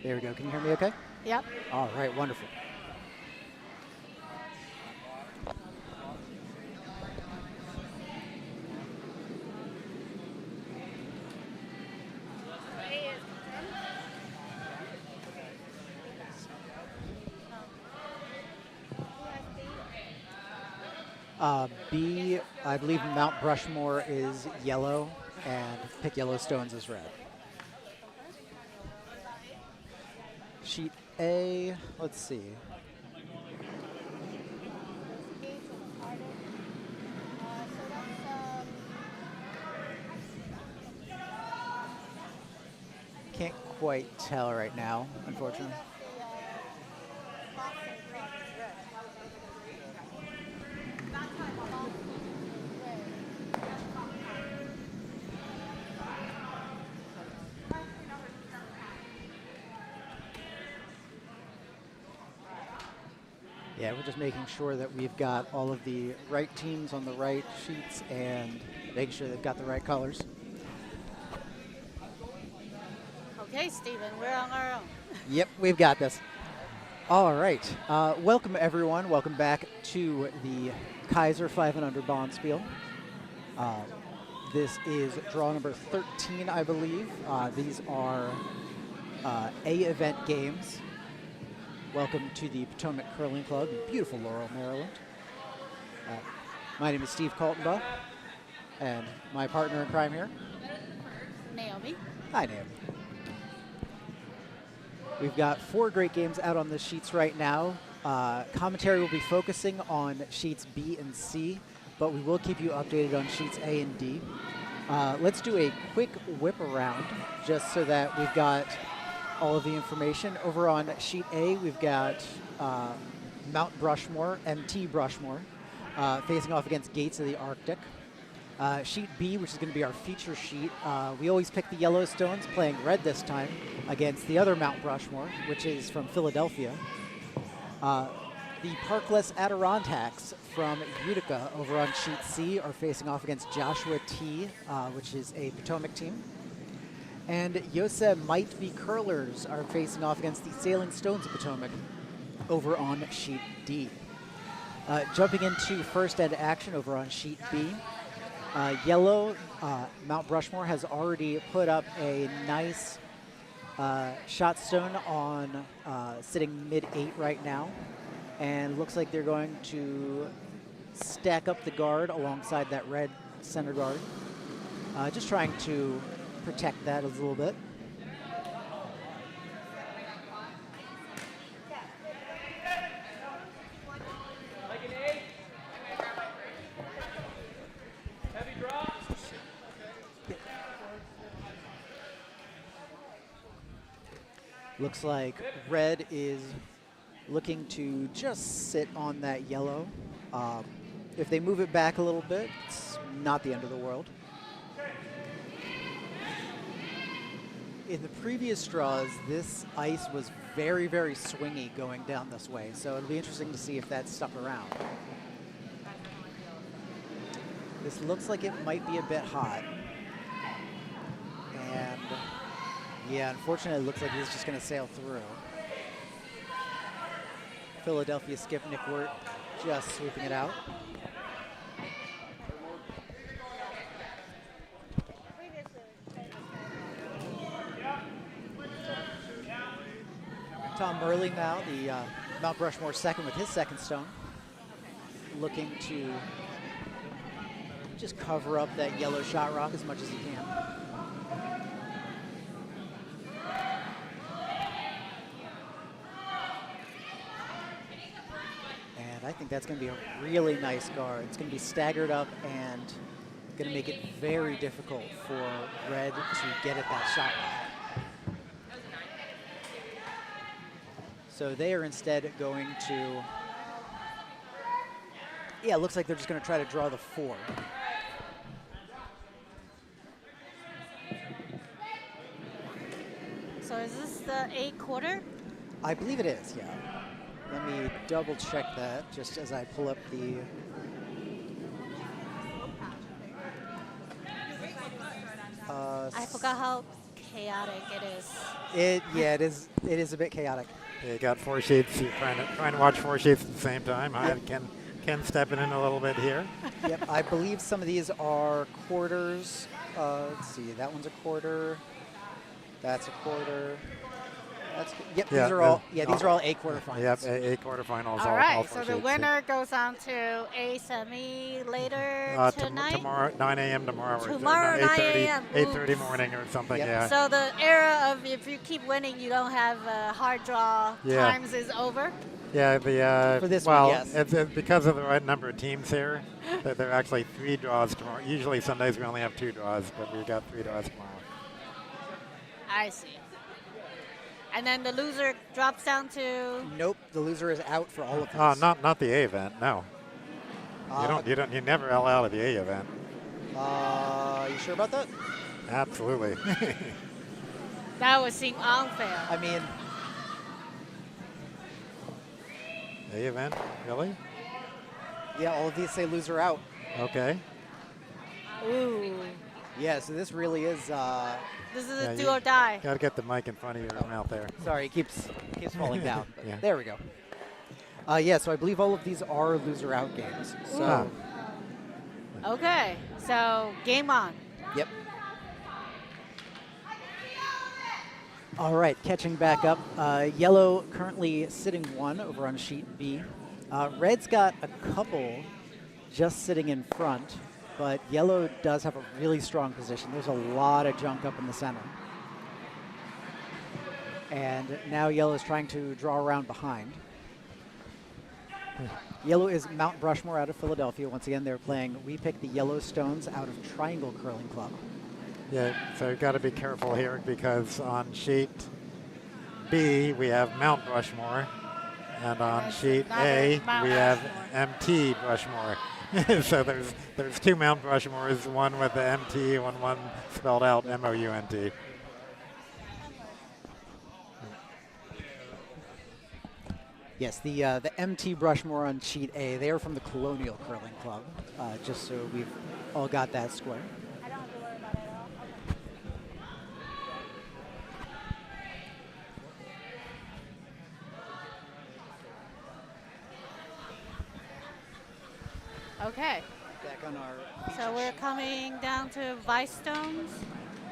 There we go. Can you hear me okay? Yep. All right, wonderful. B, I believe Mount Brushmore is yellow, and Pick Yellowstones is red. Sheet A, let's see. Can't quite tell right now, unfortunately. Yeah, we're just making sure that we've got all of the right teams on the right sheets and making sure they've got the right colors. Okay, Stephen, we're on our own. Yep, we've got this. All right. Welcome, everyone. Welcome back to the Kayser 5 and Under Bonspiel. This is draw number 13, I believe. These are A event games. Welcome to the Potomac Curling Club in beautiful Laurel, Maryland. My name is Steve Kaltenbach, and my partner in crime here, Naomi. Hi, Naomi. We've got 4 great games out on the sheets right now. Commentary will be focusing on sheets B and C, but we will keep you updated on sheets A and D. Let's do a quick whip around just so that we've got all of the information. Over on sheet A, we've got Mount Brushmore, MT Brushmore, facing off against Gates of the Arctic. Sheet B, which is going to be our feature sheet, we always pick the Yellowstones, playing red this time, against the other Mount Brushmore, which is from Philadelphia. The Parkless Adirond-Hacks from Utica over on sheet C are facing off against Joshua T, which is a Potomac team. And Yose Might Be Curlers are facing off against the Sailing Stones of Potomac over on sheet D. Jumping into first end action over on sheet B. Yellow, Mount Brushmore has already put up a nice shot stone on sitting mid-8 right now. And looks like they're going to stack up the guard alongside that red center guard. Just trying to protect that a little bit. Looks like red is looking to just sit on that yellow. If they move it back a little bit, it's not the end of the world. In the previous draws, this ice was very, very swingy going down this way, so it'll be interesting to see if that stuck around. This looks like it might be a bit hot. And yeah, unfortunately, it looks like he's just going to sail through. Philadelphia skip Nick Wert just sweeping it out. Tom Merlie now, the Mount Brushmore second with his second stone. Looking to just cover up that yellow shot rock as much as he can. And I think that's going to be a really nice guard. It's going to be staggered up and going to make it very difficult for red to get at that shot rock. So they are instead going to, yeah, it looks like they're just going to try to draw the 4. So is this the A quarter? I believe it is, yeah. Let me double check that just as I pull up the. I forgot how chaotic it is. It is a bit chaotic. You got 4 sheets. You're trying to watch 4 sheets at the same time. I can step in a little bit here. Yep, I believe some of these are quarters. Let's see, that one's a quarter. That's a quarter. These are all A quarterfinals. Yep, A quarterfinals. All right, all so 4 the sheets. winner goes on to A semi later tonight. Tomorrow, 9 a.m. tomorrow. Tomorrow, 9 a.m. 8:30 morning or something. Yep. Yeah. So the era of if you keep winning, you don't have hard draw times is over. Yeah, For this one, yes. it's because of the right number of teams here, there are actually 3 draws tomorrow. Usually Sundays we only have 2 draws, but we got 3 draws tomorrow. I see. And then the loser drops down to. Nope, the loser is out for all of these. Not the A event. No. You never L out of the A event. You sure about that? Absolutely. That would seem unfair. I mean, A event, really? yeah, all of these say loser out. Okay. Ooh. Yeah, so this really is. This is a do or die. Got to get the mic in front of your mouth there. Sorry, it keeps falling down. But Yeah. There we go. So I believe all of these are loser out games. So, Okay, so game on. Yep. All right, catching back up. Yellow currently sitting 1 over on sheet B. Red's got a couple just sitting in front, but yellow does have a really strong position. There's a lot of junk up in the center. And now yellow is trying to draw around behind. Yellow is Mount Brushmore out of Philadelphia. Once again, they're playing We Pick the Yellowstones out of Triangle Curling Club. Yeah, so you've got to be careful here because on sheet B we have Mount Brushmore, and on sheet A we have MT Brushmore. So there's 2 Mount Brushmores, one with the MT and one spelled out MOUNT. Yes, the MT Brushmore on sheet A, they are from the Colonial Curling Club, just so we've all got that square. I don't have to worry about it at all. Okay, Back on our so we're coming down to vice stones.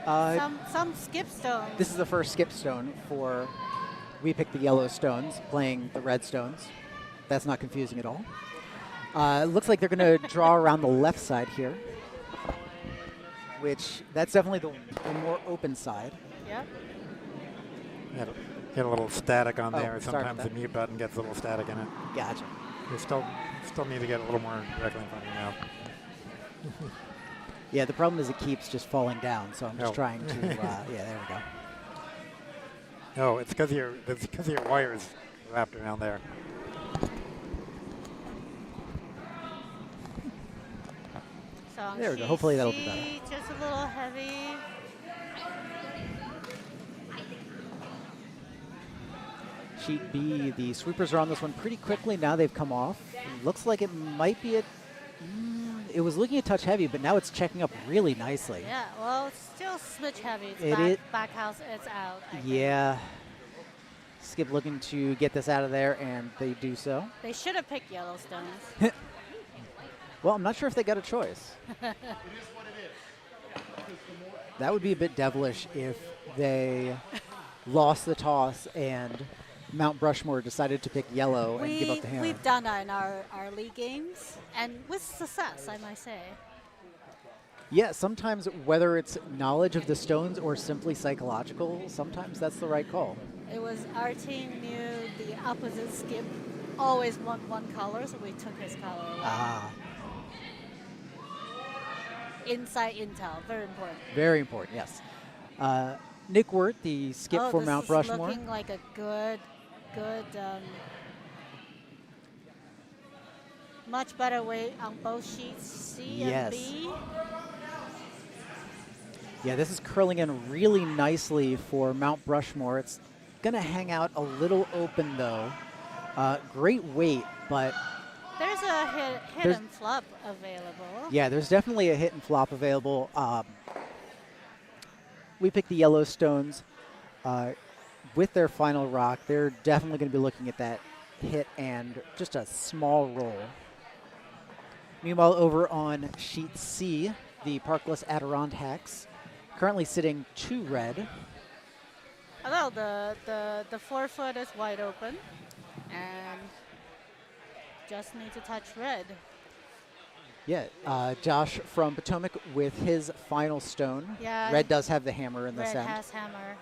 Uh, Some skip stones. This is the first skip stone for We Pick the Yellow Stones, playing the red stones. That's not confusing at all. It looks like they're going to draw around the left side here, which that's definitely the more open side. Yep. Get a little static on Oh, there. sorry Sometimes about the mute button gets a little static in it. Gotcha. You still need to get a little more directly in front of your mouth. Yeah, the problem is it keeps just falling down, so I'm just Oh. trying to, yeah, there we go. No, it's because of your wires wrapped around there. So on There we go. sheet Hopefully that'll be C, better. Just a little heavy. Sheet B, the sweepers are on this one pretty quickly. Now they've come off. Looks like it might be it was looking a touch heavy, but now it's checking up really nicely. Yeah, well, it's still smidge heavy. It's It is- back house, it's out. I think. Yeah. Skip looking to get this out of there, and they do so. They should have picked Yellowstones. Well, I'm not sure if they got a choice. That would be a bit devilish if they lost the toss and Mount Brushmore decided to pick yellow and give up the hammer. We've done that in our league games, and with success, I might say. Yeah, sometimes whether it's knowledge of the stones or simply psychological, sometimes that's the right call. It was our team knew the opposite skip always want one color, so we took his color away. Ah, Inside intel, very important. very important, yes. Nick Wert, the skip for this Mount is Brushmore. looking like a good, much better weight on both sheets, C Yes. and B. Yeah, this is curling in really nicely for Mount Brushmore. It's going to hang out a little open, though. Great weight, but There's a hit There's- and flop available. yeah, there's definitely a hit and flop available. we picked the yellow stones with their final rock. They're definitely going to be looking at that hit and just a small roll. Meanwhile, over on sheet C, the parkless Adirond-Hacks, currently sitting 2 red. Although the forefoot is wide open and just need to touch red. Yeah, Josh from Potomac with his final stone. Yeah. Red does have the hammer in this Red end. has hammer.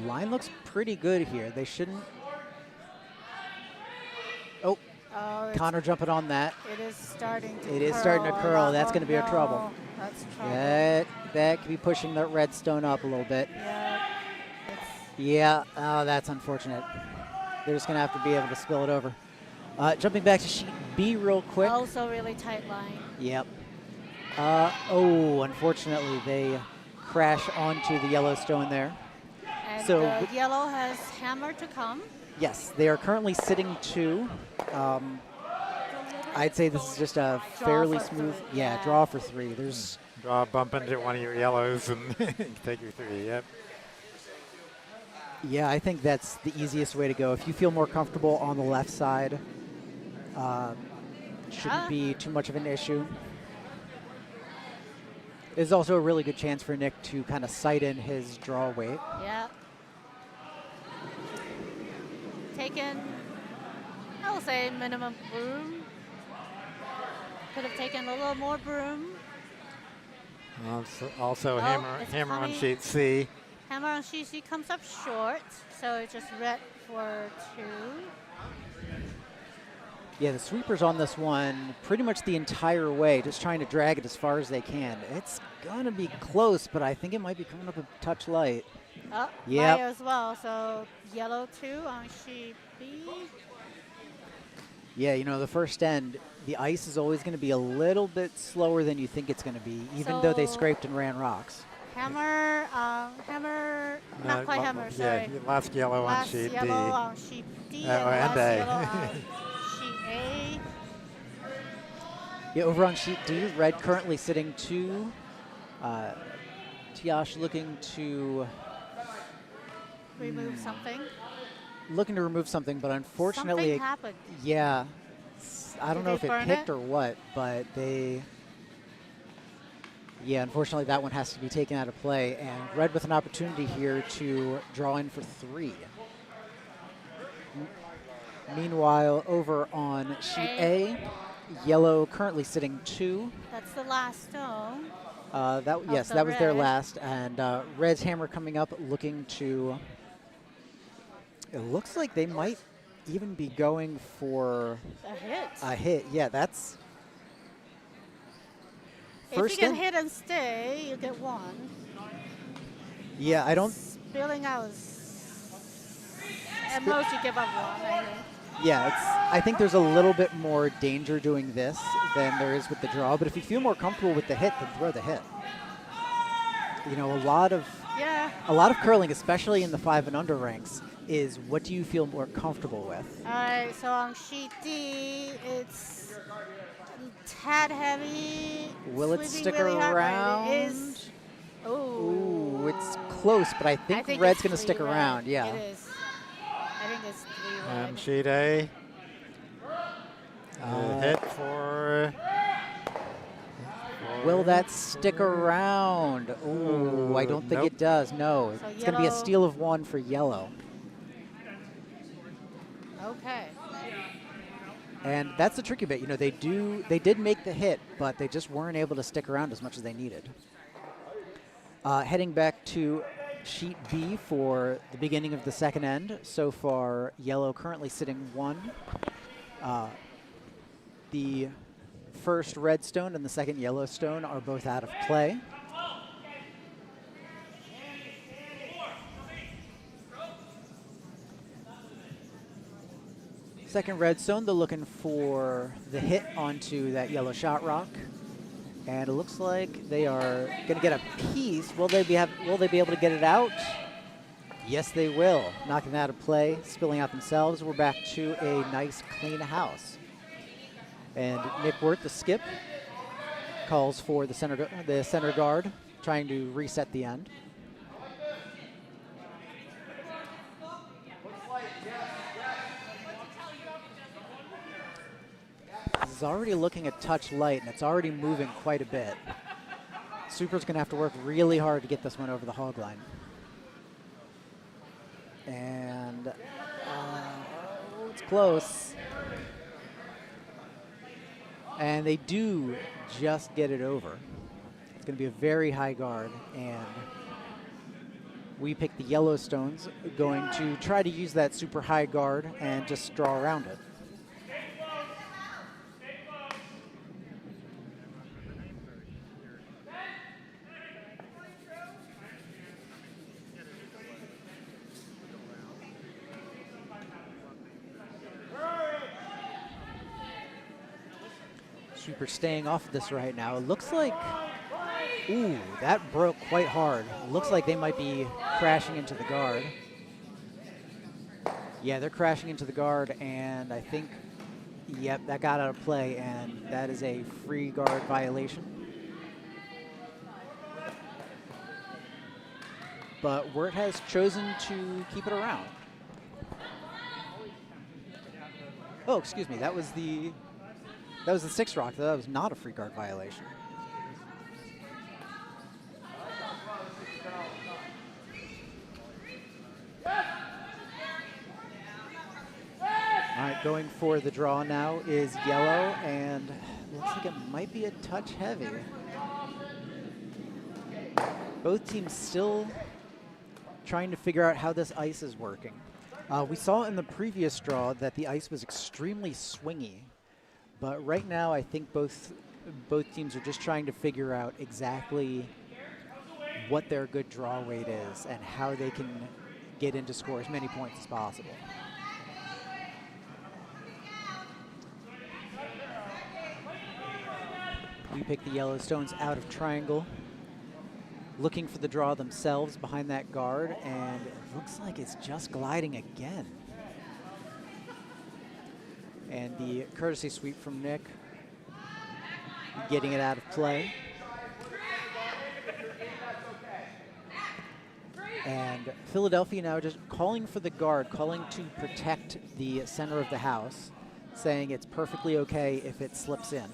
Line looks pretty good here. They shouldn't. Oh, Oh, Conor jumping on that. it is starting to curl. It is starting to curl. That's going to be a trouble. That's trouble. That could be pushing that red stone up a little bit. Yeah. Yeah, oh, that's unfortunate. They're just going to have to be able to spill it over. Jumping back to sheet B real quick. Also really tight line. Yep. Oh, unfortunately, they crash onto the yellow stone there. And So the yellow has hammer to come. Yes, they are currently sitting 2. I'd say this is just a Draw fairly for smooth, 3, yeah, yeah. draw for 3. There's, Draw a bump into one of your yellows and take your 3. Yep. yeah, I think that's the easiest way to go. If you feel more comfortable on the left side, shouldn't be too much of an issue. There's also a really good chance for Nick to kind of sight in his draw weight. Yeah. Taken, I will say minimum broom. Could have taken a little more broom. Also hammer it's on coming. sheet C. Hammer on CC comes up short, so it's just red for 2. Yeah, the sweeper's on this one pretty much the entire way, just trying to drag it as far as they can. It's going to be close, but I think it might be coming up a touch light. Oh, Yep. light as well, so yellow 2 on sheet B. Yeah, you know, the first end, the ice is always going to be a little bit slower than you think it's going to be, even though they So- scraped and ran rocks. Hammer, not quite hammer, sorry. Yeah, last yellow on Last sheet D. yellow on sheet D Oh, and and last A. yellow on sheet A. Yeah, over on sheet D, red currently sitting 2. Tiash looking to Remove something. remove something, but unfortunately, Something happened. yeah, I don't Did know they if it burn picked it? or what, but yeah, unfortunately that one has to be taken out of play, and red with an opportunity here to draw in for 3. Meanwhile, over on sheet A, yellow currently sitting 2. That's the last stone. Yes, the that was their red. last, and red's hammer coming up, looking to. It looks like they might even be going for A hit. a hit. Yeah, that's. If you First can in. hit and stay, you get 1. Yeah, I don't. Spilling out is. At most, you give up 1, I think. Yeah, I think there's a little bit more danger doing this than there is with the draw. But if you feel more comfortable with the hit, then throw the hit. You know, a lot of curling, especially in the 5 and under ranks, is what do you feel more comfortable with? All right, so on sheet D, it's tad heavy. Will it sweeping stick really hard, but around? It is. Ooh, it's close, but I think red's it's going to stick 3 red. around. Yeah. It is. I think it's 3 red. And sheet A. Hit for. Will that stick around? Ooh, I don't think Nope. it does. No, So it's going to be a yellow- steal of 1 for yellow. Okay. And that's the tricky bit. You know, they did make the hit, but they just weren't able to stick around as much as they needed. Heading back to sheet B for the beginning of the second end. So far, yellow currently sitting 1. The first red stone and the second yellow stone are both out of play. Second red stone, they're looking for the hit onto that yellow shot rock. And it looks like they are going to get a piece. Will they be able to get it out? Yes, they will. Knocking that out of play, spilling out themselves. We're back to a nice, clean house. And Nick Wert, the skip, calls for the center guard, trying to reset the end. This is already looking a touch light, and it's already moving quite a bit. Super's going to have to work really hard to get this one over the hog line. And it's close. And they do just get it over. It's going to be a very high guard, and we pick the Yellowstones, going to try to use that super high guard and just draw around it. Super staying off of this right now. It looks like, ooh, that broke quite hard. It looks like they might be crashing into the guard. Yeah, they're crashing into the guard, and I think, yep, that got out of play, and that is a free guard violation. But Wert has chosen to keep it around. Oh, excuse me, that was the 6 rock, though. That was not a free guard violation. All right, going for the draw now is yellow, and looks like it might be a touch heavy. Both teams still trying to figure out how this ice is working. We saw in the previous draw that the ice was extremely swingy. But right now, I think both teams are just trying to figure out exactly what their good draw weight is and how they can get in to score as many points as possible. We pick the Yellowstones out of triangle, looking for the draw themselves behind that guard, and it looks like it's just gliding again. And the courtesy sweep from Nick, getting it out of play. And Philadelphia now just calling for the guard, calling to protect the center of the house, saying it's perfectly okay if it slips in.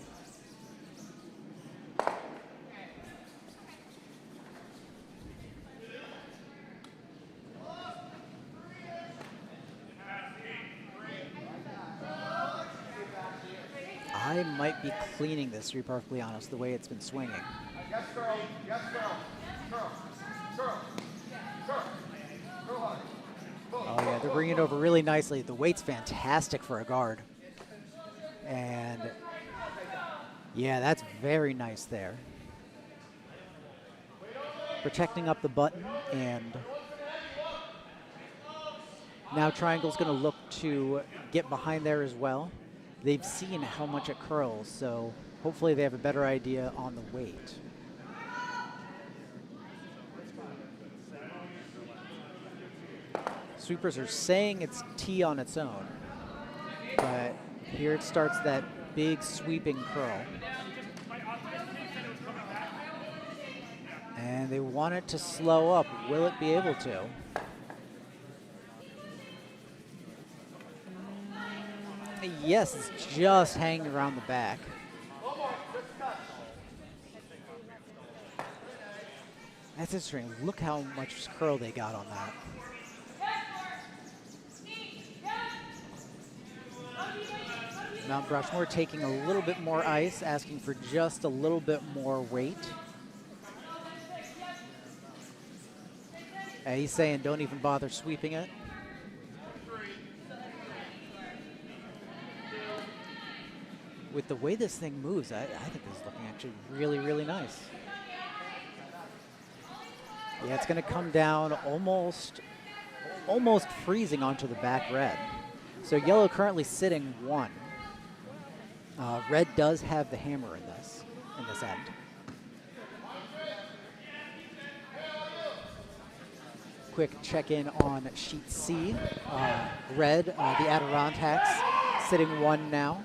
I might be cleaning this, to be perfectly honest, the way it's been swinging. Yes, girl. Yes, girl. Girl. Oh, yeah, they're bringing it over really nicely. The weight's fantastic for a guard. And, yeah, that's very nice there. Protecting up the button, and now Triangle's going to look to get behind there as well. They've seen how much it curls, so hopefully they have a better idea on the weight. Sweepers are saying it's T on its own, but here it starts that big sweeping curl. And they want it to slow up. Will it be able to? Yes, it's just hanging around the back. That's interesting. Look how much curl they got on that. Mount Brushmore taking a little bit more ice, asking for just a little bit more weight. He's saying don't even bother sweeping it. With the way this thing moves, I think this is looking actually really, really nice. Yeah, it's going to come down almost freezing onto the back red. So yellow currently sitting 1. Red does have the hammer in this end. quick check-in on sheet C. Red, the Adirond-Hacks, sitting 1 now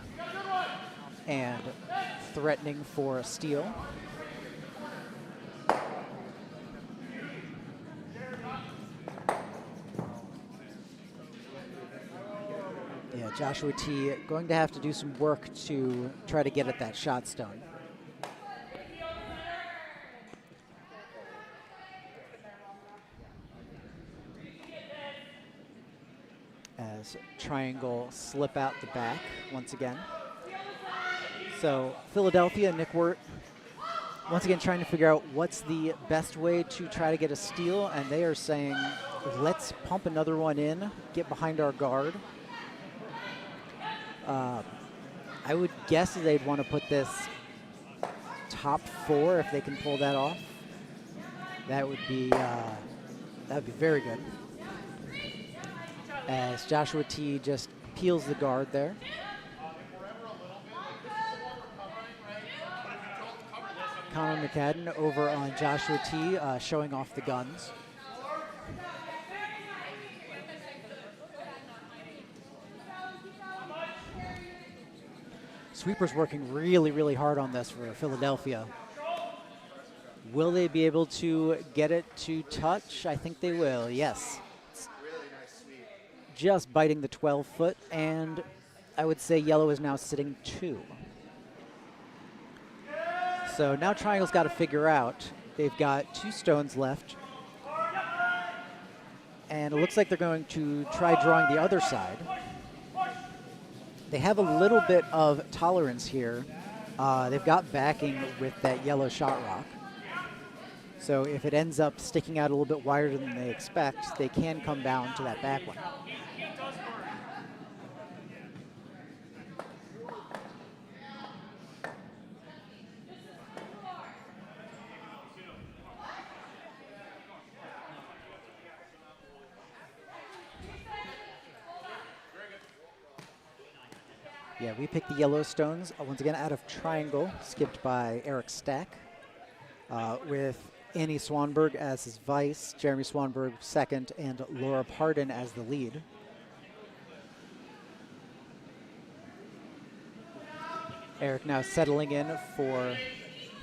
and threatening for a steal. Yeah, Joshua T going to have to do some work to try to get at that shot stone. As Triangle slip out the back once again. So Philadelphia, Nick Wert, once again trying to figure out what's the best way to try to get a steal, and they are saying, let's pump another one in, get behind our guard. I would guess they'd want to put this top 4 if they can pull that off. That would be very good. As Joshua T just peels the guard there. Conor McCadden over on Joshua T showing off the guns. Sweepers working really, really hard on this for Philadelphia. Will they be able to get it to touch? I think they will, yes. Really nice sweep. Just biting the 12-foot, and I would say yellow is now sitting 2. So now Triangle's got to figure out. They've got 2 stones left. And it looks like they're going to try drawing the other side. They have a little bit of tolerance here. They've got backing with that yellow shot rock. So if it ends up sticking out a little bit wider than they expect, they can come down to that back one. Yeah, we picked the yellow stones, once again out of Triangle, skipped by Eric Stach, with Annie Swanburg as his vice, Jeremy Swanburg second, and Laura Pardon as the lead. Eric now settling in for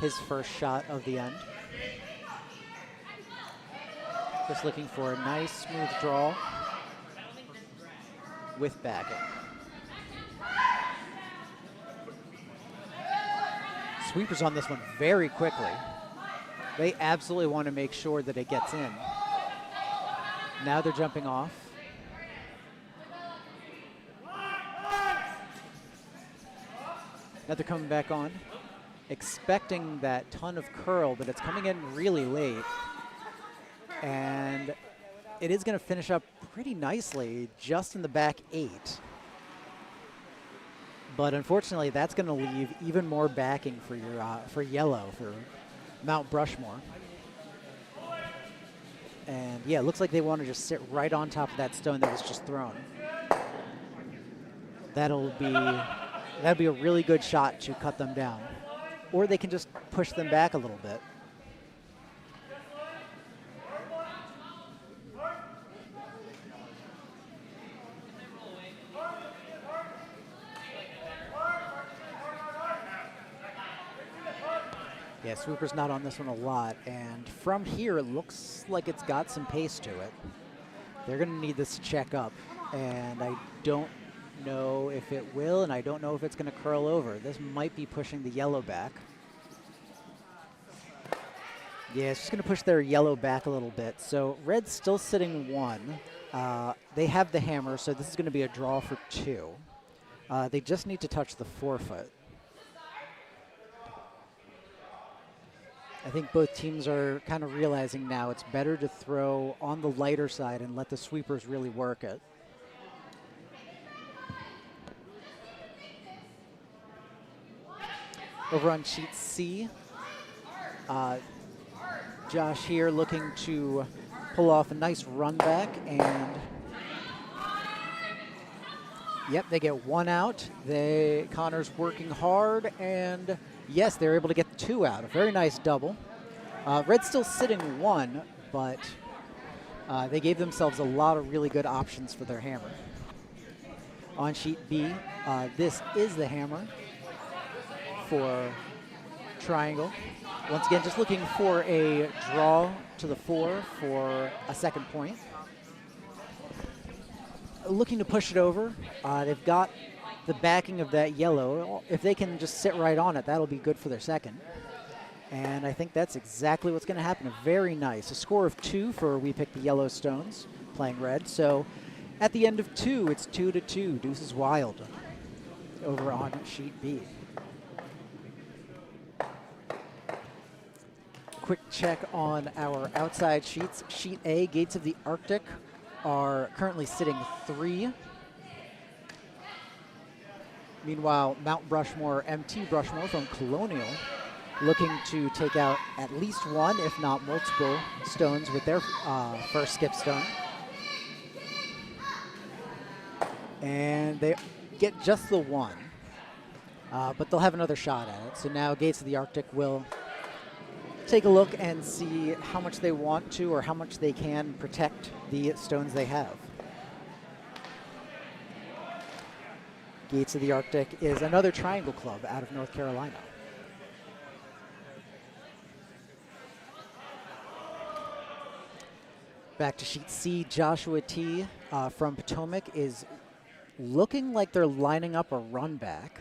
his first shot of the end. Just looking for a nice smooth draw with backing. Sweepers on this one very quickly. They absolutely want to make sure that it gets in. Now they're jumping off. Now they're coming back on, expecting that ton of curl, but it's coming in really late. And it is going to finish up pretty nicely, just in the back 8. But unfortunately, that's going to leave even more backing for your for yellow, for Mount Brushmore. And yeah, it looks like they want to just sit right on top of that stone that was just thrown. That'd be a really good shot to cut them down. Or they can just push them back a little bit. Yeah, Sweeper's not on this one a lot, and from here it looks like it's got some pace to it. They're going to need this to check up, and I don't know if it will, and I don't know if it's going to curl over. This might be pushing the yellow back. Yeah, it's just going to push their yellow back a little bit. So red's still sitting 1. They have the hammer, so this is going to be a draw for 2. They just need to touch the 4-foot. I think both teams are kind of realizing now it's better to throw on the lighter side and let the sweepers really work it. Over on sheet C, Josh here looking to pull off a nice run back, and yep, they get 1 out. Conor's working hard, and yes, they're able to get 2 out. A very nice double. Red's still sitting 1, but They gave themselves a lot of really good options for their hammer. On sheet B, this is the hammer for triangle. Once again, just looking for a draw to the 4 for a second point. Looking to push it over. They've got the backing of that yellow. If they can just sit right on it, that'll be good for their second. And I think that's exactly what's going to happen. Very nice. A score of 2 for we pick the yellow stones playing red. So at the end of 2, it's 2-2. Deuce is wild over on sheet B. Quick check on our outside sheets. Sheet A, Gates of the Arctic, are currently sitting 3. Meanwhile, Mount Brushmore, MT Brushmore from Colonial, looking to take out at least 1, if not multiple, stones with their first skip stone. And they get just the 1, but they'll have another shot at it. So now Gates of the Arctic will take a look and see how much they want to or how much they can protect the stones they have. Gates of the Arctic is another triangle club out of North Carolina. Back to sheet C, Joshua T from Potomac is looking like they're lining up a run back,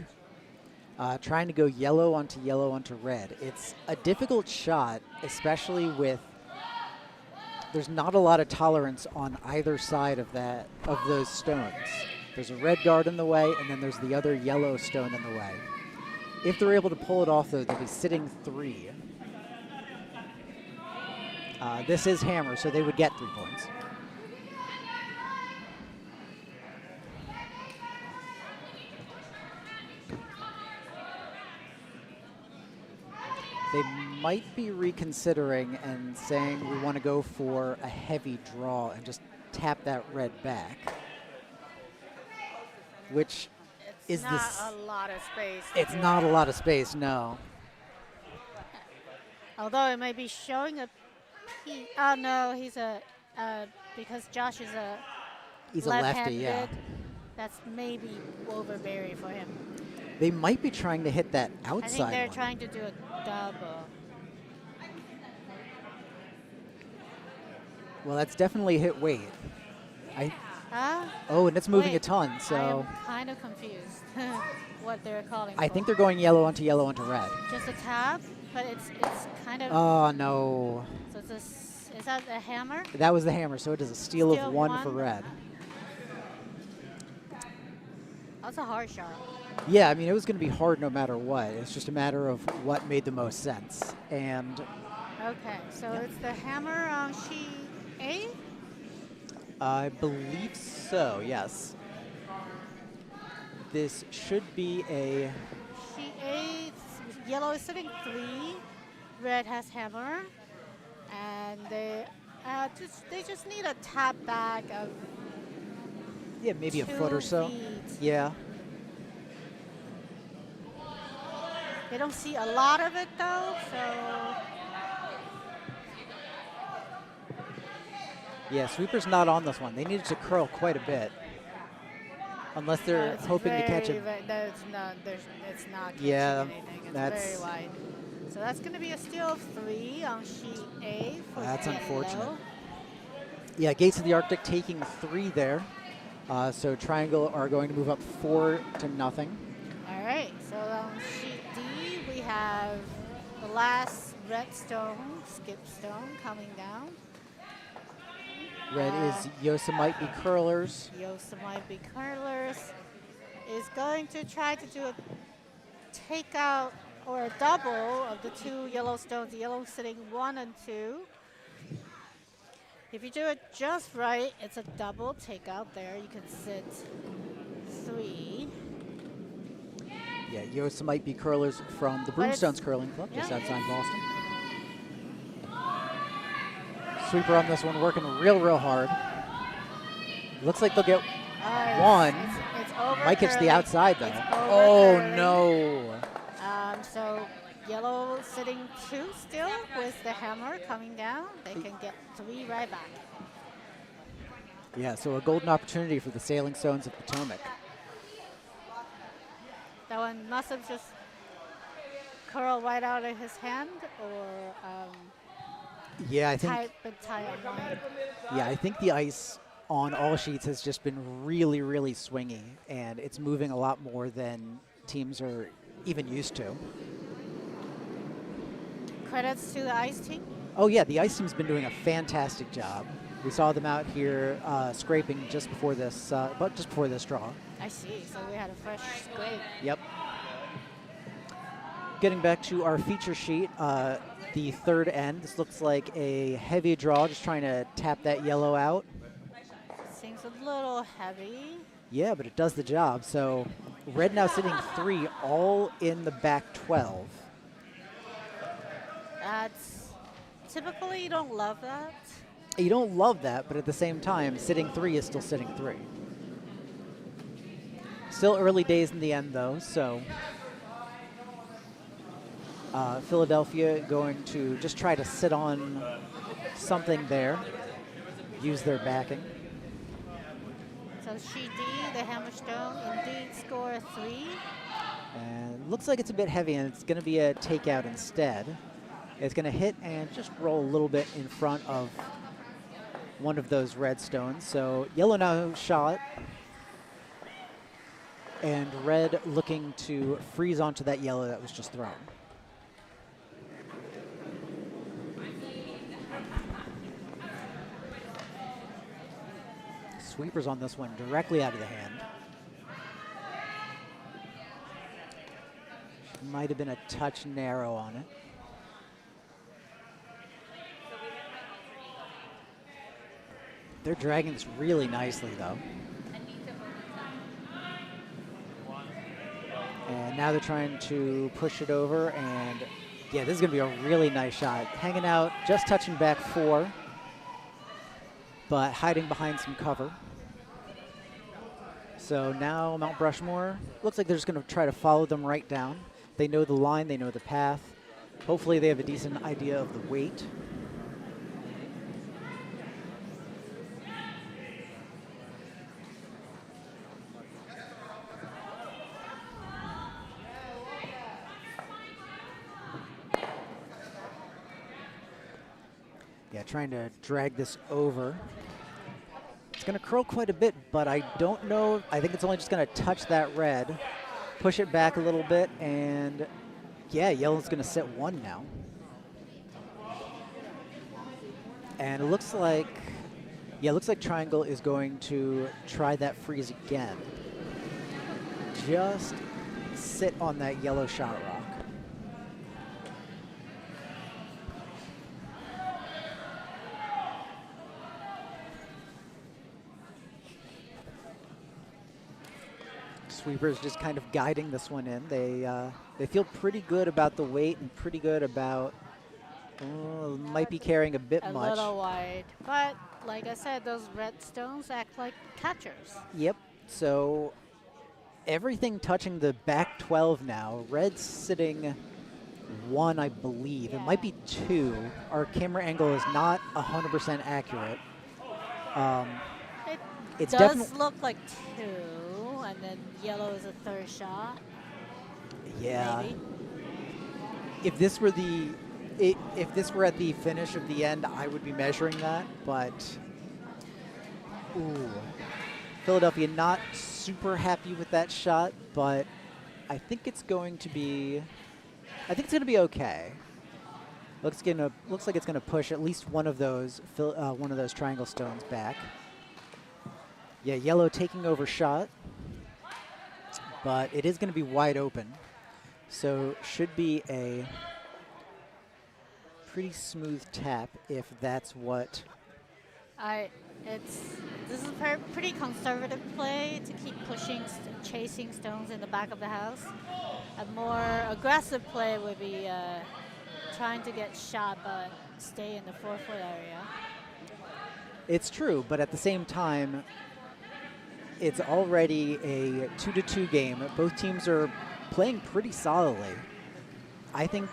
trying to go yellow onto red. It's a difficult shot, especially with there's not a lot of tolerance on either side of those stones. There's a red guard in the way, and then there's the other yellow stone in the way. If they're able to pull it off, though, they'll be sitting 3. This is hammer, so they would get 3 points. They might be reconsidering and saying we want to go for a heavy draw and just tap that red back, which is not a lot of space. It's not a lot of space, no. Although it may be showing a oh no, he's because Josh is he's a lefty, left-handed, yeah. That's maybe overbearing for him. They might be trying to hit that outside I think they're one. trying to do a double. Well, that's definitely hit weight. Huh? Oh, and it's moving a Wait, ton, so. I'm kind of confused what they're calling I for. think they're going yellow onto red. Just a tap, but it's kind of. Oh, no. So is that a hammer? That was the hammer, so it is a steal of 1 for one. red. That's a hard shot. Yeah, I mean, it was going to be hard no matter what. It's just a matter of what made the most sense. And Okay, so yeah. it's the hammer on sheet A? I believe so, yes. This should be a... Sheet A, yellow is sitting 3, red has hammer, and they just need a tap back of Yeah, maybe a 2 foot or so. feet. Yeah. They don't see a lot of it though, so Yeah, sweeper's not on this one. They needed to curl quite a bit. Unless they're it's hoping to catch it. It's not catching Yeah, anything. It's that's- very wide. So that's going to be a steal of 3 on sheet A for That's yellow. unfortunate. Yeah, Gates of the Arctic taking 3 there. So Triangle are going to move up 4-0. All right, so on sheet D, we have the last red stone, skip stone, coming down. Red is Yosemite curlers. Yosemite curlers is going to try to do a takeout or a double of the 2 yellow stones. The yellow sitting 1 and 2. If you do it just right, it's a double takeout there. You can sit 3. Yeah, Yosemite curlers from the Broomstones Curling Club, just yeah, outside Boston. Sweeper on this one, working real hard. Looks like they'll get 1. It's over. Might catch the curling. outside though. It's over Oh curling. no! So yellow sitting 2 still with the hammer coming down. They can get 3 right back. Yeah, so a golden opportunity for the Sailing Stones of Potomac. That one must have just curled right out of his hand, or Yeah, I think. tie on line. Yeah, I think the ice on all sheets has just been really, really swingy, and it's moving a lot more than teams are even used to. Credits to the ice team. Oh yeah, the ice team's been doing a fantastic job. We saw them out here scraping just before this, draw. I see. So we had a fresh scrape. Yep. Getting back to our feature sheet, the third end. This looks like a heavy draw, just trying to tap that yellow out. Seems a little heavy. Yeah, but it does the job. So red now sitting 3, all in the back 12. That's typically you don't love that. You don't love that, but at the same time, sitting 3 is still sitting 3. Still early days in the end, though, so Philadelphia going to just try to sit on something there, use their backing. So sheet D, the Hammerstone, indeed score 3. And looks like it's a bit heavy, and it's going to be a takeout instead. It's going to hit and just roll a little bit in front of one of those red stones. So yellow now shot, and red looking to freeze onto that yellow that was just thrown. Sweepers on this one directly out of the hand. Might have been a touch narrow on it. They're dragging this really nicely, though. And now they're trying to push it over, and yeah, this is going to be a really nice shot. Hanging out, just touching back 4, but hiding behind some cover. So now Mount Brushmore, looks like they're just going to try to follow them right down. They know the line, they know the path. Hopefully they have a decent idea of the weight. Yeah, trying to drag this over. It's going to curl quite a bit, but I don't know. I think it's only just going to touch that red, push it back a little bit, and yeah, yellow's going to sit 1 now. And it looks like, yeah, it looks like triangle is going to try that freeze again. Just sit on that yellow shot rock. Sweepers just kind of guiding this one in. They feel pretty good about the weight and pretty good about, might be carrying a bit much. A little wide, but like I said, those red stones act like catchers. Yep, so everything touching the back 12 now. Red's sitting 1, I believe. Yeah. It might be 2. Our camera angle is not 100% accurate. It does look like 2. And then yellow is a 3rd shot. Yeah. Maybe. If this were if this were at the finish of the end, I would be measuring that. But ooh, Philadelphia not super happy with that shot, but I think it's going to be. I think it's going to be okay. Looks like it's going to push at least one of those triangle stones back. Yeah, yellow taking over shot. But it is going to be wide open, so should be a pretty smooth tap if that's what. This is a pretty conservative play to keep pushing, chasing stones in the back of the house. A more aggressive play would be trying to get shot but stay in the 4-foot area. It's true, but at the same time, it's already a 2-2 game. Both teams are playing pretty solidly. I think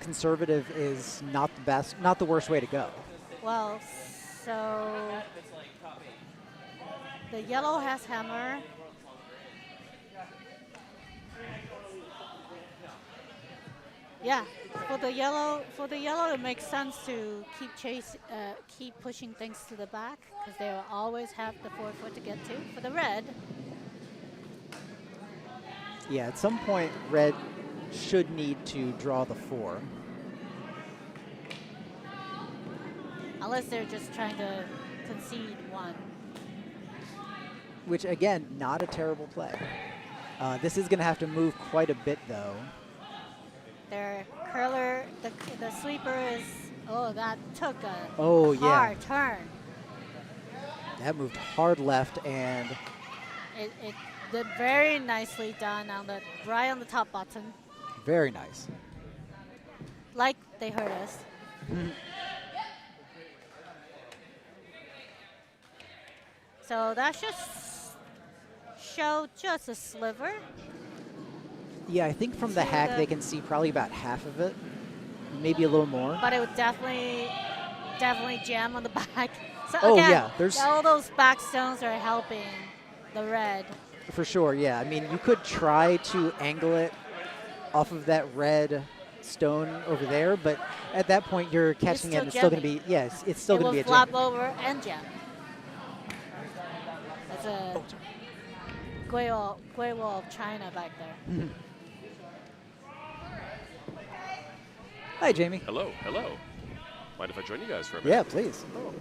conservative is not the worst way to go. Well, so the yellow has hammer. Yeah, for the yellow, it makes sense to keep pushing things to the back because they will always have the forefoot to get to. For the red, Yeah, at some point, red should need to draw the 4. unless they're just trying to concede 1. Which, again, not a terrible play. This is going to have to move quite a bit, though. Their curler, the sweeper is, that took a Oh, hard turn. That moved hard left, and It did very nicely done right on the top button. very nice. Like they hurt us. So that should show just a sliver. Yeah, I think from the hack, they can see probably about half of it, maybe a little more. But it would definitely jam on the back. So Oh, again, yeah, there's- all those back stones are helping the red. For sure, yeah. I mean, you could try to angle it off of that red stone over there, but at that point, you're catching it, and it's still going to be, yes, it's still It going to be will a jam. flop over and jam. That's a Great Wall of China back there. Hi, Jamie. Hello, hello. Mind if I join you guys for a minute? Yeah, please. Oh.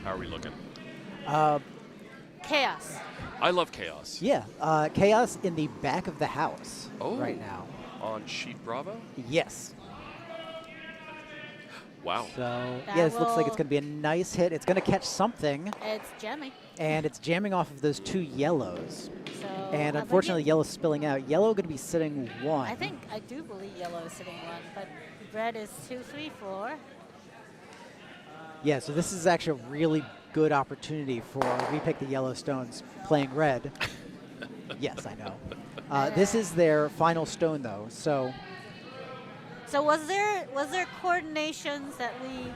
How are we looking? Chaos. I love chaos. Yeah, chaos in the back of the house right now. On sheet Bravo? Yes. Wow. So, That yeah, this looks like it's will- going to be a nice hit. It's going to catch something, It's jamming. and it's jamming off of those 2 yellows. So And I unfortunately, think yellow's spilling out. Yellow going to be sitting 1. I do believe yellow is sitting 1, but red is 2, 3, 4. Yeah, so this is actually a really good opportunity for We Pick the Yellowstones playing red. Yes, I know. This is their final stone, though, so So was there coordinations that we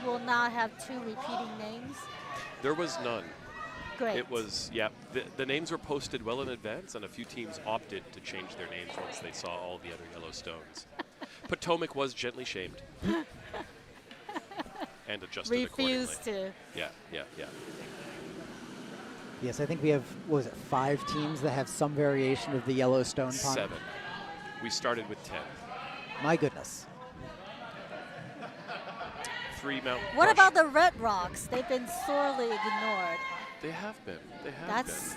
will not have 2 repeating names? There was none. Great. It was, the names were posted well in advance, and a few teams opted to change their names once they saw all the other Yellowstones. Potomac was gently shamed. And adjusted Refused accordingly. to. Yeah. yes, I think we have, what was it, 5 teams that have some variation of the Yellowstone pond. 7. We started with 10. My goodness. 3 Mount What Brush- about the red rocks? They've been sorely ignored. They have been. That's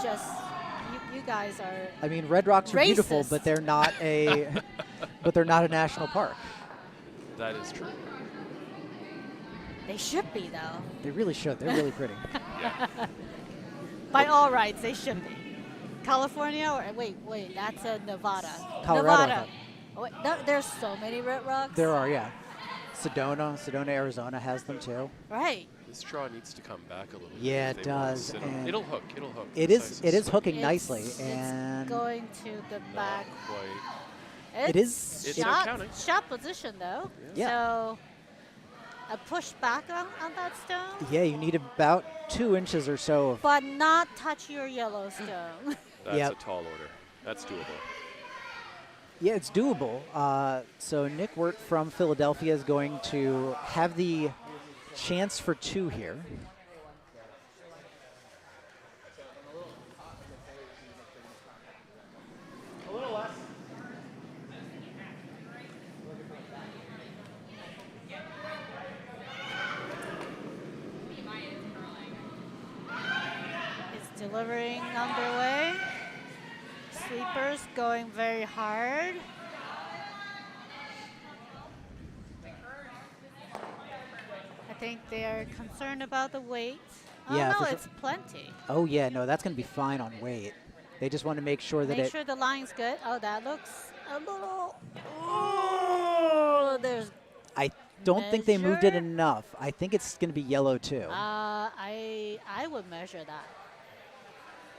just you guys are. I mean, Red Rocks are beautiful, Racist. but they're not a but they're not a national park. That is true. They should be though. They really should. They're really pretty. Yeah. By all rights, they should be. California or wait, that's Nevada. Colorado, I Nevada. thought. Oh, wait, there's so many red rocks. There are, yeah. Sedona, Arizona has them too. Right. This draw needs to come back a little bit. Yeah, if it they want to does, sit on- and It'll hook. It This is ice hooking slick. nicely, It's and going to the Not back. quite. It is- It's not counting. Shot position though. Yeah. So a push back on that stone, yeah, you need about 2 inches or so of. but not touch your yellow stone. That's Yep. a tall order. That's doable. Yeah, it's doable. So Nick Wert from Philadelphia is going to have the chance for 2 here. It's delivering underway. Sweepers going very hard. I think they are concerned about the weight. Oh Yeah, no, for sure. it's plenty. Oh yeah, no, that's going to be fine on weight. They just want to make sure that Make it. sure the line's good. Oh, that looks a little. Oh, there's. I don't think they moved it measure. enough. I think it's going to be yellow too. I would measure that.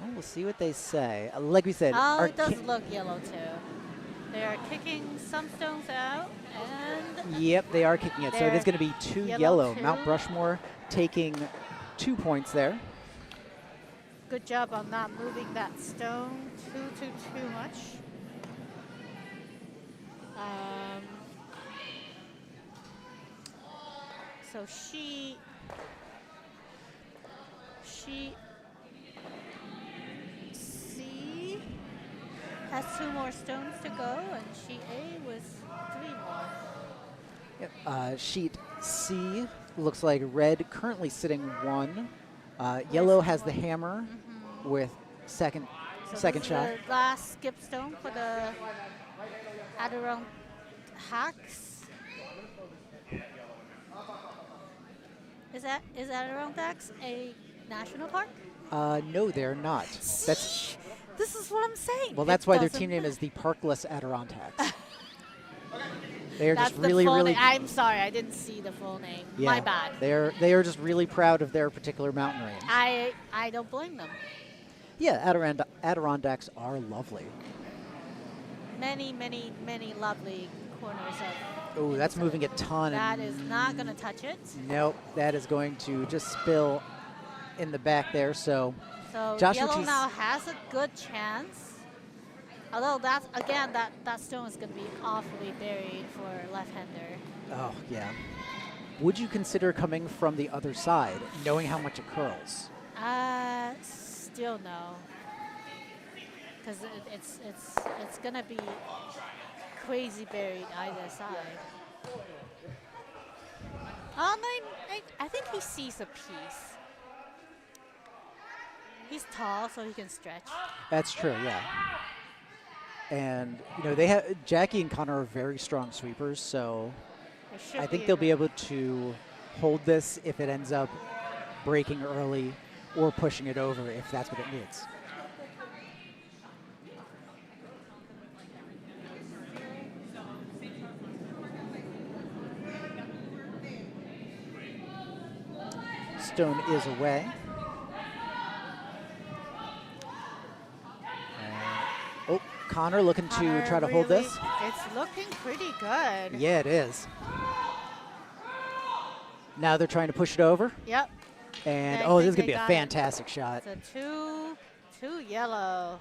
Well, we'll see what they say. Like we said, Oh, our it does look yellow too. They are kicking some stones out, and Yep, they are kicking it. So it is They're going to be 2 yellow yellow. too. Mount Brushmore taking 2 points there. good job on not moving that stone too much. So she C has 2 more stones to go, and sheet A with 3 more. Yep. Sheet C looks like red currently sitting 1. Yellow has the hammer with second So this shot. is the last skip stone for the Adirond-Hacks. Is Adirond-Hacks a national park? No, they're not. That's This is what I'm saying. well. That's why their team name is the Parkless Adirond-Hacks. They are That's just the really, full really. name. I'm sorry, I didn't see the full name. Yeah, My bad. They are just really proud of their particular mountain range. I don't blame them. Yeah, Adirondacks are lovely. Many, many, many lovely corners of. Oh, that's moving a ton. That is not going to touch it. Nope, that is going to just spill in the back there. So So Joshua yellow T's- now has a good chance. Although that's again that stone is going to be awfully buried for a left-hander. Oh, yeah. Would you consider coming from the other side, knowing how much it curls? Still no. Because it's going to be crazy buried either side. I think he sees a piece. He's tall, so he can stretch. That's true, yeah. And, they have Jackie and Conor are very strong sweepers, so I think they'll be able to hold this if it ends up breaking early or pushing it over if that's what it needs. Stone is away. Oh, Conor looking to try to hold this. It's looking pretty good. Yeah, it is. Now they're trying to push it over. Yep. And, I oh, this is think going to be they a got it. fantastic shot. It's a two yellow.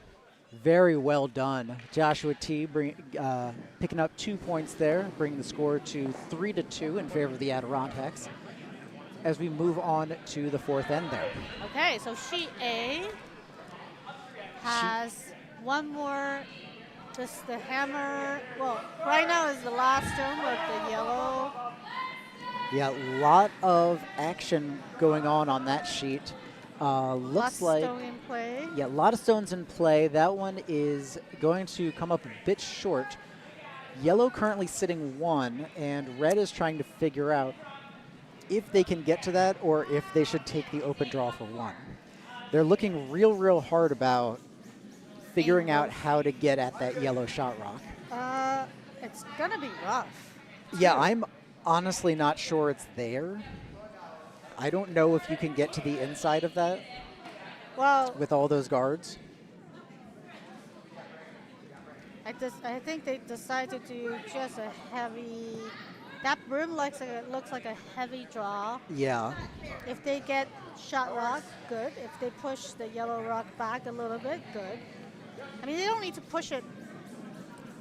Very well done. Joshua T picking up 2 points there, bringing the score to 3-2 in favor of the Adirond-Hacks as we move on to the 4th end there. Okay, so sheet A has one more. The hammer. Well, right now is the last stone with the yellow. Yeah, a lot of action going on that sheet. Looks like stone in play. yeah, a lot of stones in play. That one is going to come up a bit short. Yellow currently sitting 1, and red is trying to figure out if they can get to that or if they should take the open draw for 1. They're looking real hard about figuring out how to get at that yellow shot rock. It's gonna be rough. Yeah, I'm honestly not sure it's there. I don't know if you can get to the inside of that Well, with all those guards. I think they decided to do just a heavy. That broom looks like a heavy draw. Yeah. If they get shot rock, good. If they push the yellow rock back a little bit, good. I mean, they don't need to push it.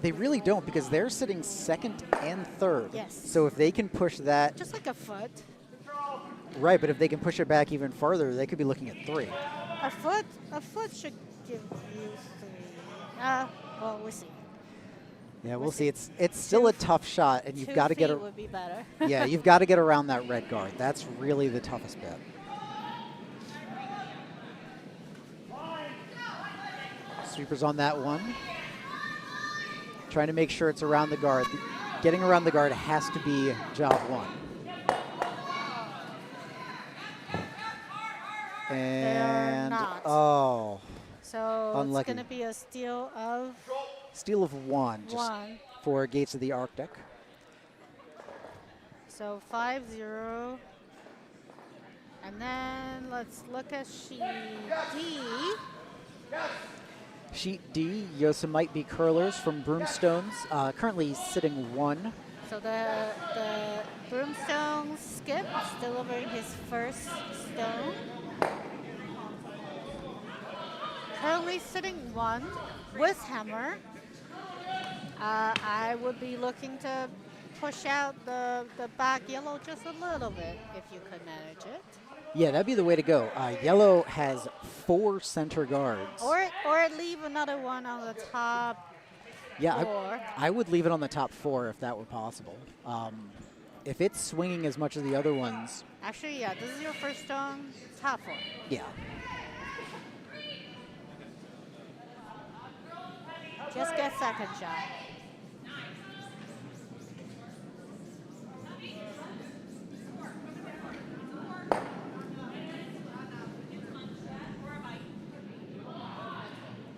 They really don't because they're sitting 2nd and 3rd. Yes. So if they can push that, Just like a foot. right, but if they can push it back even farther, they could be looking at 3. A foot should give you 3. Well, we'll see. Yeah, we'll We'll see. see. It's still a tough shot, and you've 2 got to get feet would be better. yeah, you've got to get around that red guard. That's really the toughest bit. Sweepers on that one. Trying to make sure it's around the guard. Getting around the guard has to be job 1. And not. oh, So Unlucky. it's going to be a steal of steal of 1 just 1. for Gates of the Arctic. So 5-0. And then let's look at sheet D. Sheet D, Yosemite curlers from Broomstones, currently sitting 1. So the Broomstone skip is delivering his first stone. currently sitting 1 with hammer. I would be looking to push out the back yellow just a little bit if you could manage it. Yeah, that'd be the way to go. Yellow has 4 center guards. Or leave another one on the top Yeah, 4. I would leave it on the top 4 if that were possible. If it's swinging as much as the other ones, Actually, yeah, this is your first stone, top 4. yeah. Just get second shot.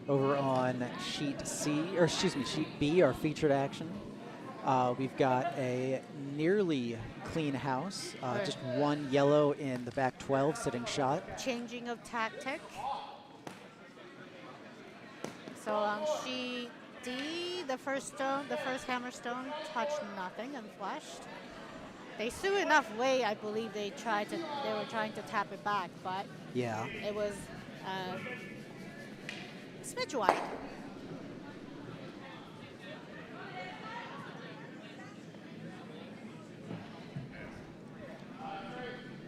Over on sheet sheet B, our featured action, we've got a nearly clean house. Just 1 yellow in the back 12 sitting shot. Changing of tactic. So on sheet D, the first hammer stone touched nothing and flushed. They threw enough weight, I believe they were trying to tap it back, but Yeah. it was smidge wide.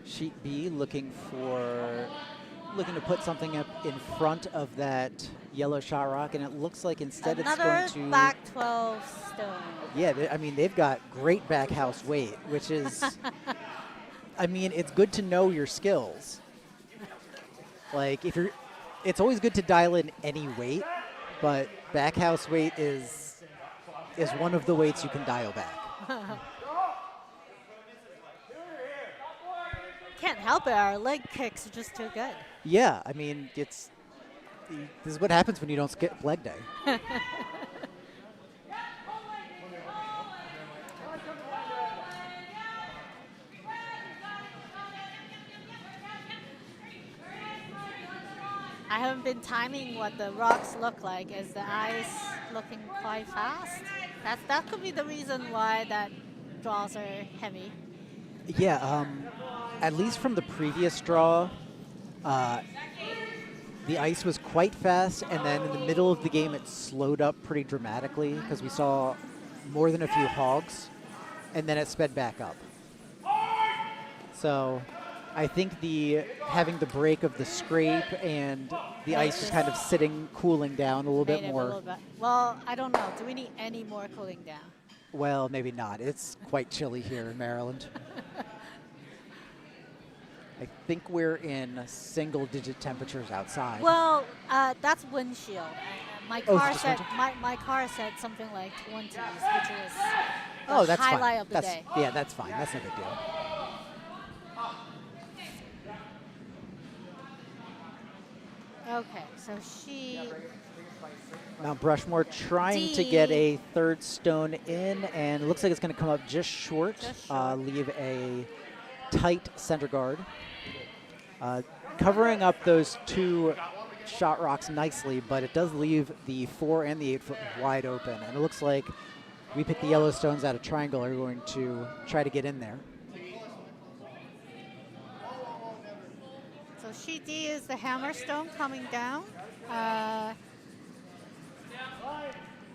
Sheet B looking to put something up in front of that yellow shot rock, and it looks like instead Another it's going to back 12 stone. Yeah, I mean they've got great back house weight, which is I mean it's good to know your skills. Like it's always good to dial in any weight, but back house weight is one of the weights you can dial back. Can't help it, our leg kicks are just too good. Yeah, I mean this is what happens when you don't skip leg day. I haven't been timing what the rocks look like. Is the ice looking quite fast? That could be the reason why that draws are heavy. Yeah, at least from the previous draw, the ice was quite fast, and then in the middle of the game it slowed up pretty dramatically because we saw more than a few hogs, and then it sped back up. So I think having the break of the scrape and the ice just kind of sitting, cooling down a little bit more. Well, I don't know. Do we need any more cooling down? Well, maybe not. It's quite chilly here in Maryland. I think we're in single-digit temperatures outside. Well, that's windshield. My Oh, car it's just said windshield? my car said something like 20s, which is Oh, the that's highlight fine. of the day. Yeah, that's fine. That's no big deal. Okay, so she Now Brushmore trying to get a third stone in, and it looks like it's going to come up just short. Leave a tight center guard. Covering up those 2 shot rocks nicely, but it does leave the 4 and the 8 foot wide open. And it looks like we picked the yellow stones out of triangle are going to try to get in there. So sheet D is the hammer stone coming down.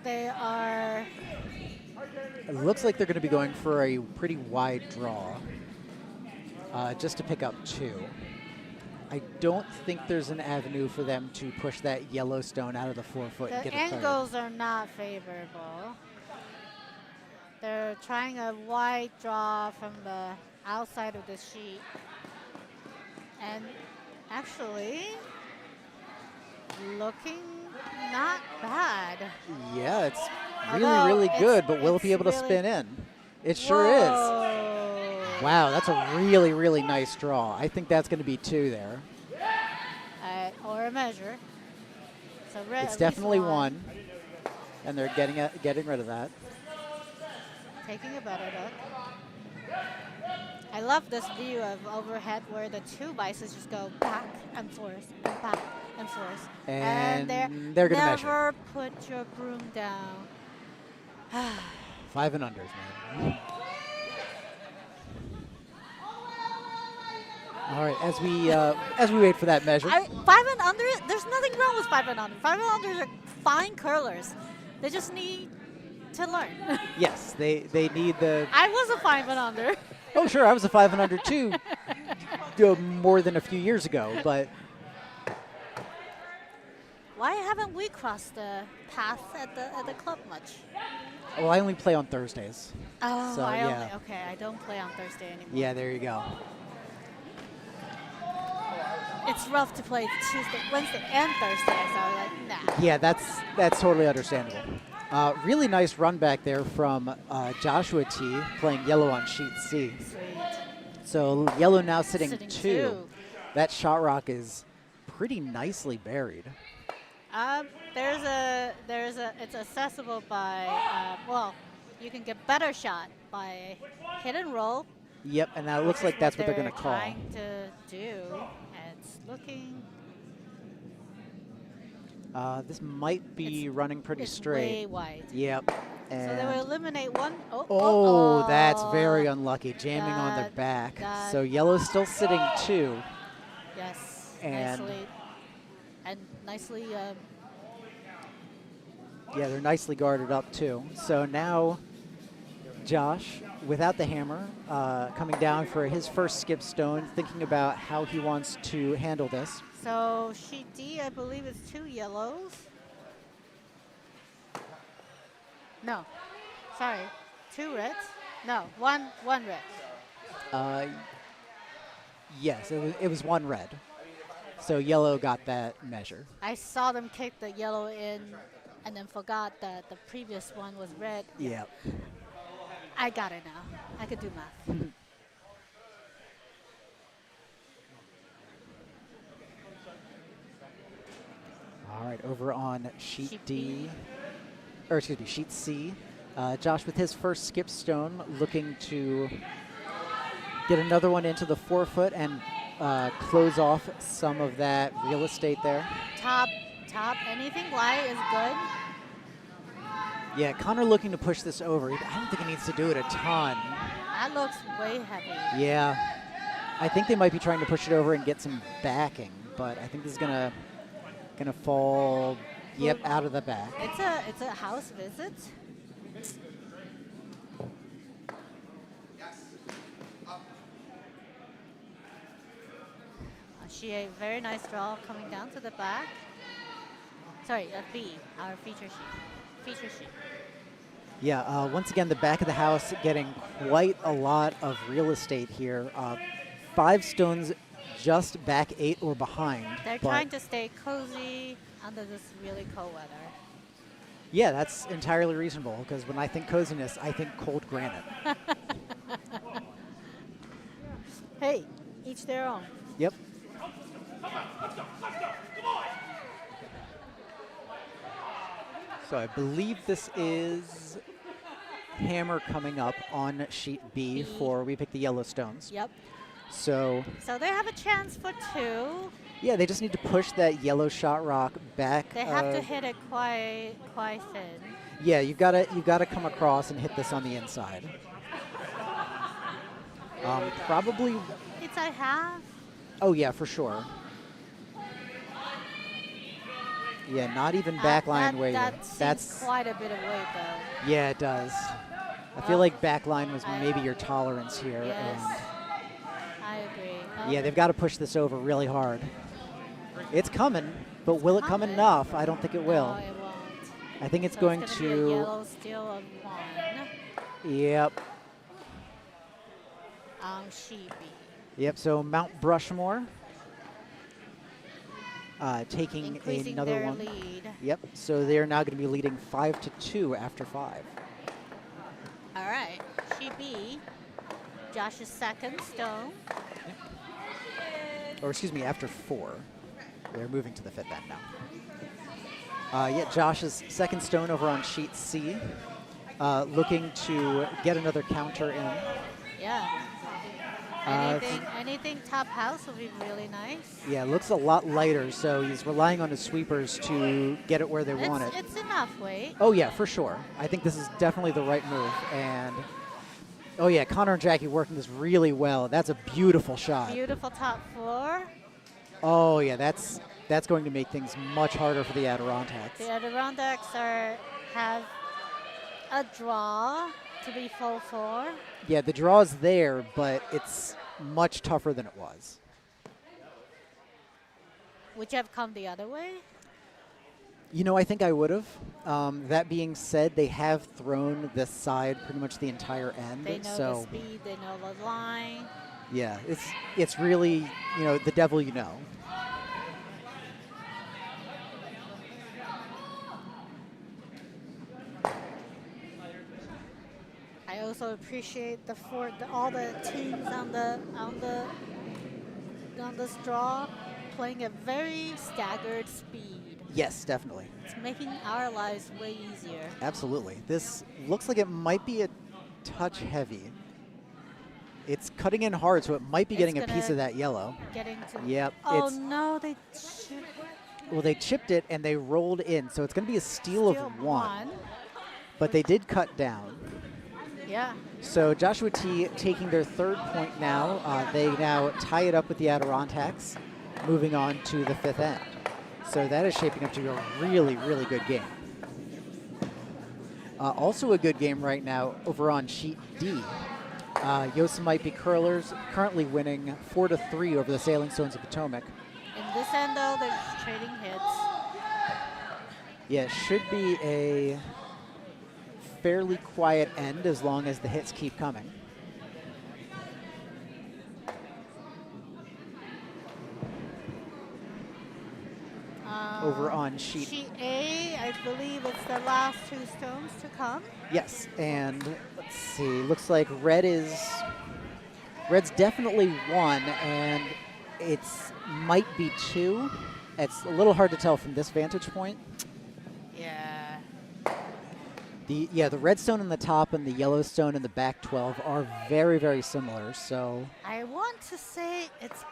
They are. It looks like they're going to be going for a pretty wide draw, just to pick up 2. I don't think there's an avenue for them to push that yellow stone out of the 4 foot and The get a third. angles are not favorable. They're trying a wide draw from the outside of the sheet. And actually, looking not bad. Yeah, it's Although really good, but will it it's be able to really- spin in? It sure is. Whoa. Wow, that's a really nice draw. I think that's going to be 2 there. Or a measure. So red. It's definitely 1, and they're getting rid of that. Taking a better look. I love this view of overhead where the 2 vices just go back and forth and back and forth. And they're they're going to measure. never put your broom down. 5 and unders, man. All right, as we wait for that measure. 5 and under, there's nothing wrong with 5 and under. 5 and under are fine curlers. They just need to learn. Yes, they need the. I was a 5 and under. Oh, sure, I was a 5 and under too, more than a few years ago. But Why haven't we crossed the path at the club much? well, I only play on Thursdays. Oh, So, yeah. Okay, I don't play on Thursday anymore. Yeah, there you go. It's rough to play Tuesday, Wednesday, and Thursday, so I'm like, nah. Yeah, that's totally understandable. Really nice run back there from Joshua T, playing yellow on sheet C. Sweet. So yellow now sitting, Sitting 2. two. That shot rock is pretty nicely buried. It's accessible by, well, you can get better shot by hit and roll. Yep, and now it looks like that's what they're going to call. Trying to do, and it's looking. This might be running pretty It's straight. way wide. Yep. So they And will eliminate one. oh, that's very unlucky, jamming on their That- back. that- So yellow's still sitting 2. Yes. And- Nicely. Yeah, they're nicely guarded up too. So now Josh, without the hammer, coming down for his first skip stone, thinking about how he wants to handle this. So sheet D, I believe, is 2 yellows. No, sorry, 2 reds. No, one red. Yes, it was 1 red. So yellow got that measure. I saw them kick the yellow in, and then forgot that the previous one was red. Yep. I got it now. I could do math. All right, over on sheet Sheet D, B. or excuse me, sheet C. Josh with his first skip stone, looking to get another one into the 4-foot and close off some of that real estate there. Top, anything light is good. Yeah, Conor looking to push this over. I don't think he needs to do it a ton. That looks way heavy. Yeah, I think they might be trying to push it over and get some backing, but I think this is gonna fall. Yep, out of the back. It's a house visit. She a very nice draw coming down to the back. Sorry, B, our feature sheet. Yeah, once again, the back of the house getting quite a lot of real estate here. 5 stones just back 8 or behind. They're but trying to stay cozy under this really cold weather. yeah, that's entirely reasonable because when I think coziness, I think cold granite. Hey, each their own. Yep. So I believe this is hammer coming up on sheet B for we pick the yellow stones. Yep. So So they have a chance for 2. yeah, they just need to push that yellow shot rock back. They have to hit it quite thin. Yeah, you've gotta come across and hit this on the inside. Probably. Inside half. Oh yeah, for sure. Yeah, not even backline way. That seems quite a bit of weight, though. Yeah, it does. I feel like backline was maybe your tolerance here. Yes, I agree. And yeah, they've got to push this over really hard. It's coming, but will it come enough? I don't think it will. No, it won't. I think it's So going it's gonna to. be a yellow steal of 1 Yep. on sheet B. Yep. So Mount Brushmore taking Increasing another their one. lead. Yep. So they're now going to be leading 5-2 after 5. All right, sheet B. Josh's second stone. Or excuse me, after 4. They're moving to the 5th end now. Yeah, Josh's second stone over on sheet C. Looking to get another counter in. Yeah. Anything top house would be really nice. Yeah, looks a lot lighter, so he's relying on his sweepers to get it where they want it. It's enough weight. Oh yeah, for sure. I think this is definitely the right move. And oh yeah, Conor and Jackie working this really well. That's a beautiful shot. Beautiful top 4. Oh yeah, that's that's going to make things much harder for the Adirond-Hacks. The Adirond-Hacks have a draw to be full for. Yeah, the draw's there, but it's much tougher than it was. Would you have come the other way? You know, I think I would have. That being said, they have thrown this side pretty much the entire end. They know so the speed, they know the line. yeah, it's really, you know, the devil you know. I also appreciate all the teams on this draw playing a very staggered speed. Yes, definitely. It's making our lives way easier. Absolutely. This looks like it might be a touch heavy. It's cutting in hard, so it might be getting a piece of that yellow. Yep. Oh no, they chipped. Well, they chipped it and they rolled in, so it's going to be a steal of one. But they did cut down. Yeah. So Joshua T taking their third point now. They now tie it up with the Adirond-Hacks, moving on to the fifth end. So that is shaping up to be a really, really good game. Also a good game right now over on sheet D. Yosemite Curlers currently winning 4-3 over the Sailing Stones of Potomac. In this end, though, they're just trading hits. Yeah, it should be a fairly quiet end as long as the hits keep coming. Over on sheet A, I believe it's the last two stones to come. Yes, and let's see, looks like Red's definitely one, and it's might be two. It's a little hard to tell from this vantage point. Yeah. The red stone in the top and the yellow stone in the back 12 are very, very similar, so. I want to say it's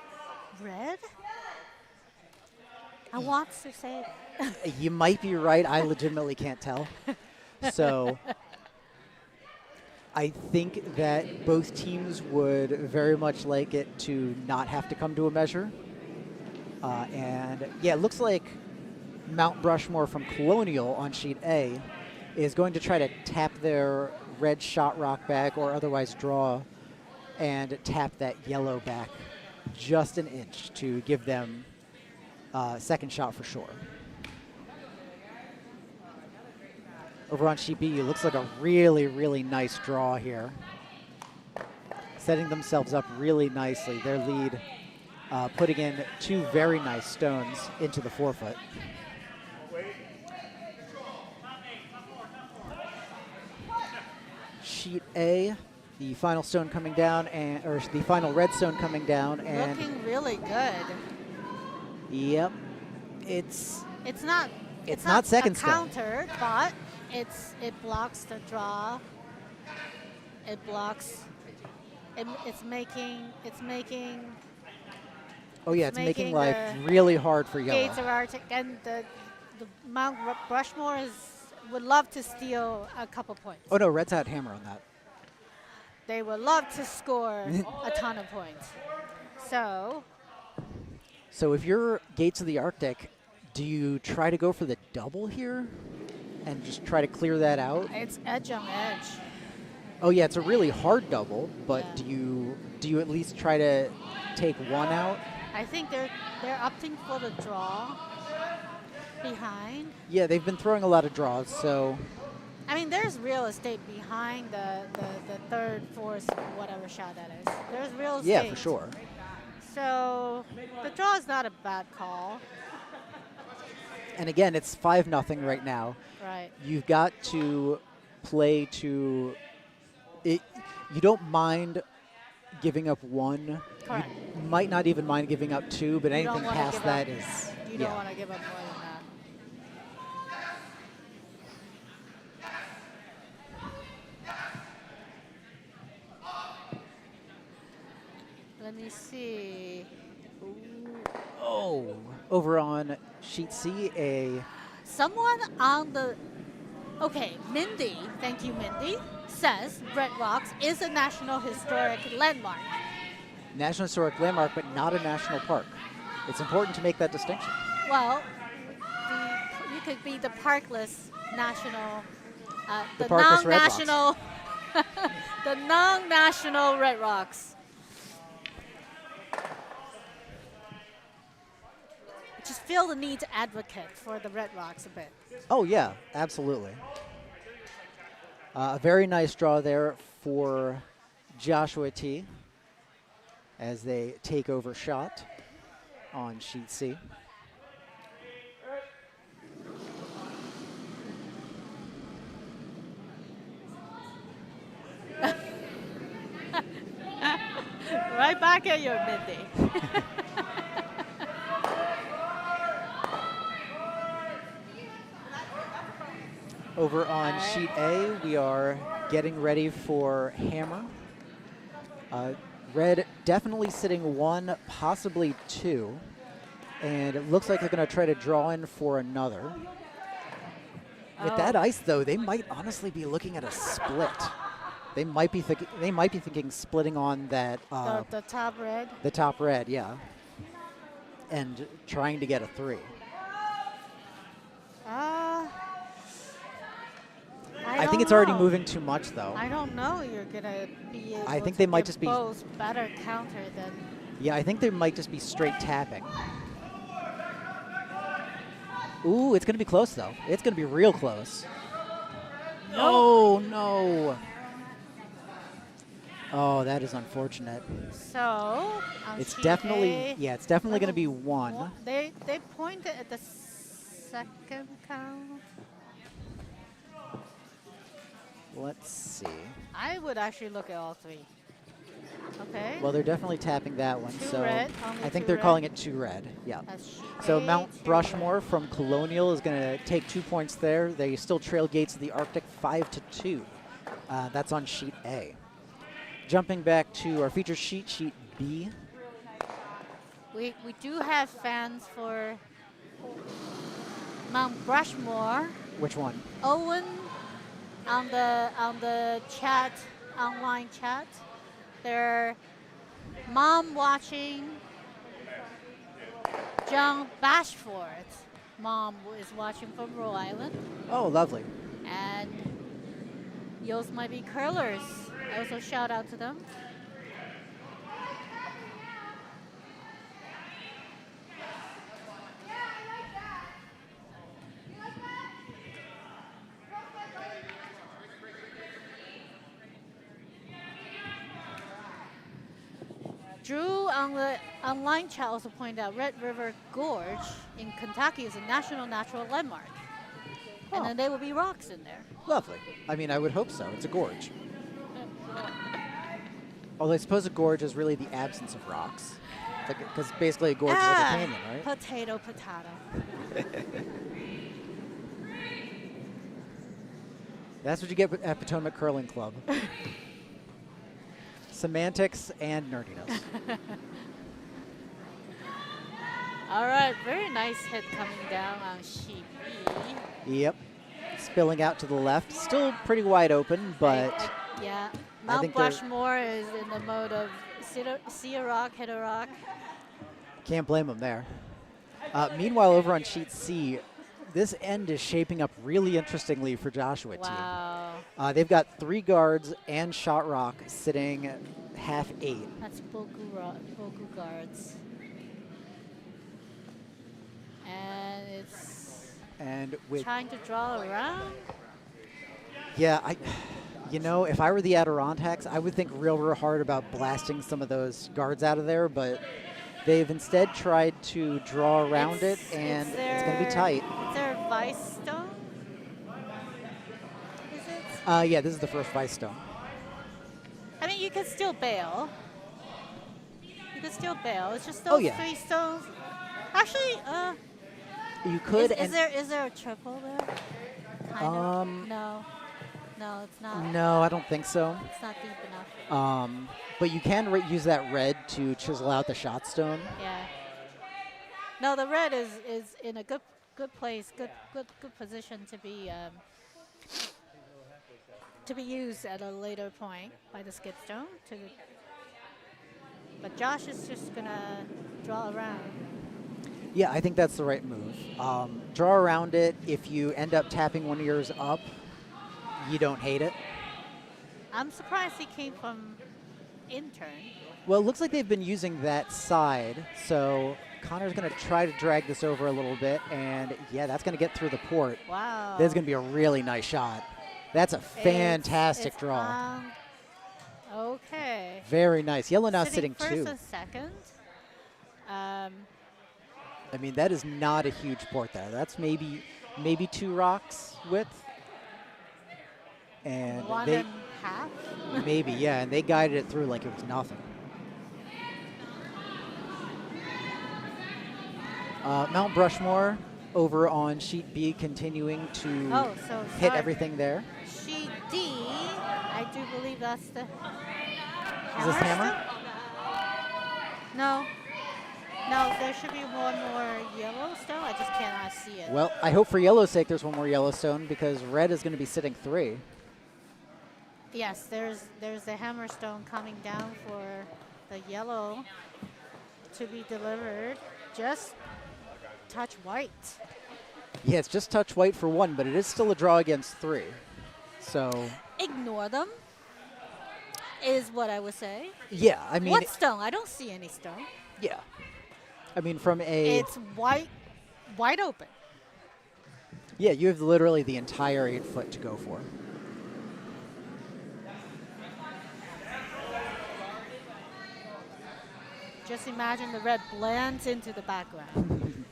red. I want to say it. You might be right. I legitimately can't tell. So I think that both teams would very much like it to not have to come to a measure. And yeah, it looks like Mount Brushmore from Colonial on sheet A is going to try to tap their red shot rock back or otherwise draw and tap that yellow back just an inch to give them second shot for sure. Over on sheet B, it looks like a really, really nice draw here. Setting themselves up really nicely. Their lead putting in two very nice stones into the forefoot. Sheet A, the final stone coming down, or the final red stone coming down, and looking really good. Yep, it's not second a stone. Counter, but it blocks the draw. It blocks. It's making. Oh yeah, it's making life really hard for yellow. Gates of Arctic and the Mount Brushmore would love to steal a couple points. Oh no, Red's had hammer on that. They would love to score a ton of points. So if you're Gates of the Arctic, do you try to go for the double here and just try to clear that out? It's edge on edge. Oh yeah, it's a really hard double, but Yeah. do you at least try to take one out? I think they're opting for the draw behind. Yeah, they've been throwing a lot of draws, so. I mean, there's real estate behind the third, fourth, whatever shot that is. There's real estate. Yeah, for sure. So the draw is not a bad call. And again, it's 5-0 right now. Right. You've got to play to it. You don't mind giving up one. Correct. You might not even mind giving up two, but You don't anything wanna past give that up- is. You don't want to give up more than that. Let me see. Oh, over on sheet C, Someone on the. Okay, Mindy, thank you, Mindy, says Red Rocks is a National Historic Landmark. National Historic Landmark, but not a national park. It's important to make that distinction. Well, you could be the parkless national, The the parkless Red Rocks. non-national, the non-national Red Rocks. Just feel the need to advocate for the Red Rocks a bit. Oh, yeah, absolutely. A very nice draw there for Joshua T. as they take over shot on sheet C. Right back at your Mindy. Over on sheet A, we are getting ready for hammer. Red definitely sitting 1, possibly 2. And it looks like they're going to try to draw in for another. With that ice, though, they might honestly be looking at a split. They might be thinking splitting on that The top red. the top red, yeah, and trying to get a 3. I think it's already moving too much, though. I don't know. You're gonna be able I think to they might give just be. Bose better counter than. Yeah, I think they might just be straight tapping. Ooh, it's going to be close, though. It's going to be real close. No. Oh, that is unfortunate. So on It's sheet definitely, A, yeah, it's definitely going to be 1. They pointed at the second count. Let's see. I would actually look at all 3. Okay. Well, they're definitely tapping that one. 2 So red, only I think 2 they're red. calling it 2 red. Yeah. That's sheet So A, Mount 2 Brushmore red. from Colonial is going to take 2 points there. They still trail Gates of the Arctic 5-2. That's on sheet A. Jumping back to our feature sheet, sheet B. We do have fans for Mount Brushmore. Which one? Owen on the chat, online chat. Their mom watching. John Bashford's mom is watching from Rhode Island, Oh, lovely. and yours might be curlers. Also shout out to them. Drew on the online chat also pointed out Red River Gorge in Kentucky is a national natural landmark. Oh. And then there will be rocks in there. Lovely. I mean, I would hope so. It's a gorge. Although I suppose a gorge is really the absence of rocks. Because basically a gorge is like a canyon, right? Potato, potato. That's what you get at Potomac Curling Club. Semantics and nerdiness. All right, very nice hit coming down on sheet B. Yep. Spilling out to the left. Still pretty wide open, but Yeah, I Mount think they're- Brushmore is in the mode of see a rock, hit a rock. can't blame them there. Meanwhile, over on sheet C, this end is shaping up really interestingly for Joshua T. Wow, They've got 3 guards and shot rock sitting half 8. that's Bogu guards. And it's And with trying to draw around. yeah, if I were the Adirond-Hacks, I would think real hard about blasting some of those guards out of there, but they've instead tried to draw around it, and it's going to be tight. Is there a vice stone? Is it? Yeah, this is the first vice stone. I mean, you could still bail. You could still bail. It's just those Oh, yeah. 3 stones. Actually, You could, is there a triple there? Kind of. No, it's not. No, I don't think so. It's not deep enough. But you can use that red to chisel out the shot stone. Yeah. No, the red is in a good place, good position to be used at a later point by the skid stone. But Josh is just gonna draw around. Yeah, I think that's the right move. Draw around it. If you end up tapping one of yours up, you don't hate it. I'm surprised he came from intern. Well, it looks like they've been using that side, so Conor's going to try to drag this over a little bit, and yeah, that's going to get through the port. Wow. That's going to be a really nice shot. That's a fantastic It's draw. Okay. Very nice. Yellow now sitting first two. and second. I mean, that is not a huge port there. That's maybe 2 rocks width. And One they and a half. maybe, yeah, and they guided it through like it was nothing. Mount Brushmore over on sheet B continuing to hit sorry. everything there. Sheet D, I do believe that's the Is this hammer? No. No, there should be one more Yellowstone. I just cannot see it. Well, I hope for yellow's sake there's one more Yellowstone because red is going to be sitting 3. Yes, there's the hammerstone coming down for the yellow to be delivered. Just touch white. Yeah, it's just touch white for 1, but it is still a draw against 3. So Ignore them is what I would say. yeah, I mean, What stone? I don't see any stone. yeah. I mean, from a It's wide open. yeah, you have literally the entire 8 foot to go for. Just imagine the red blends into the background.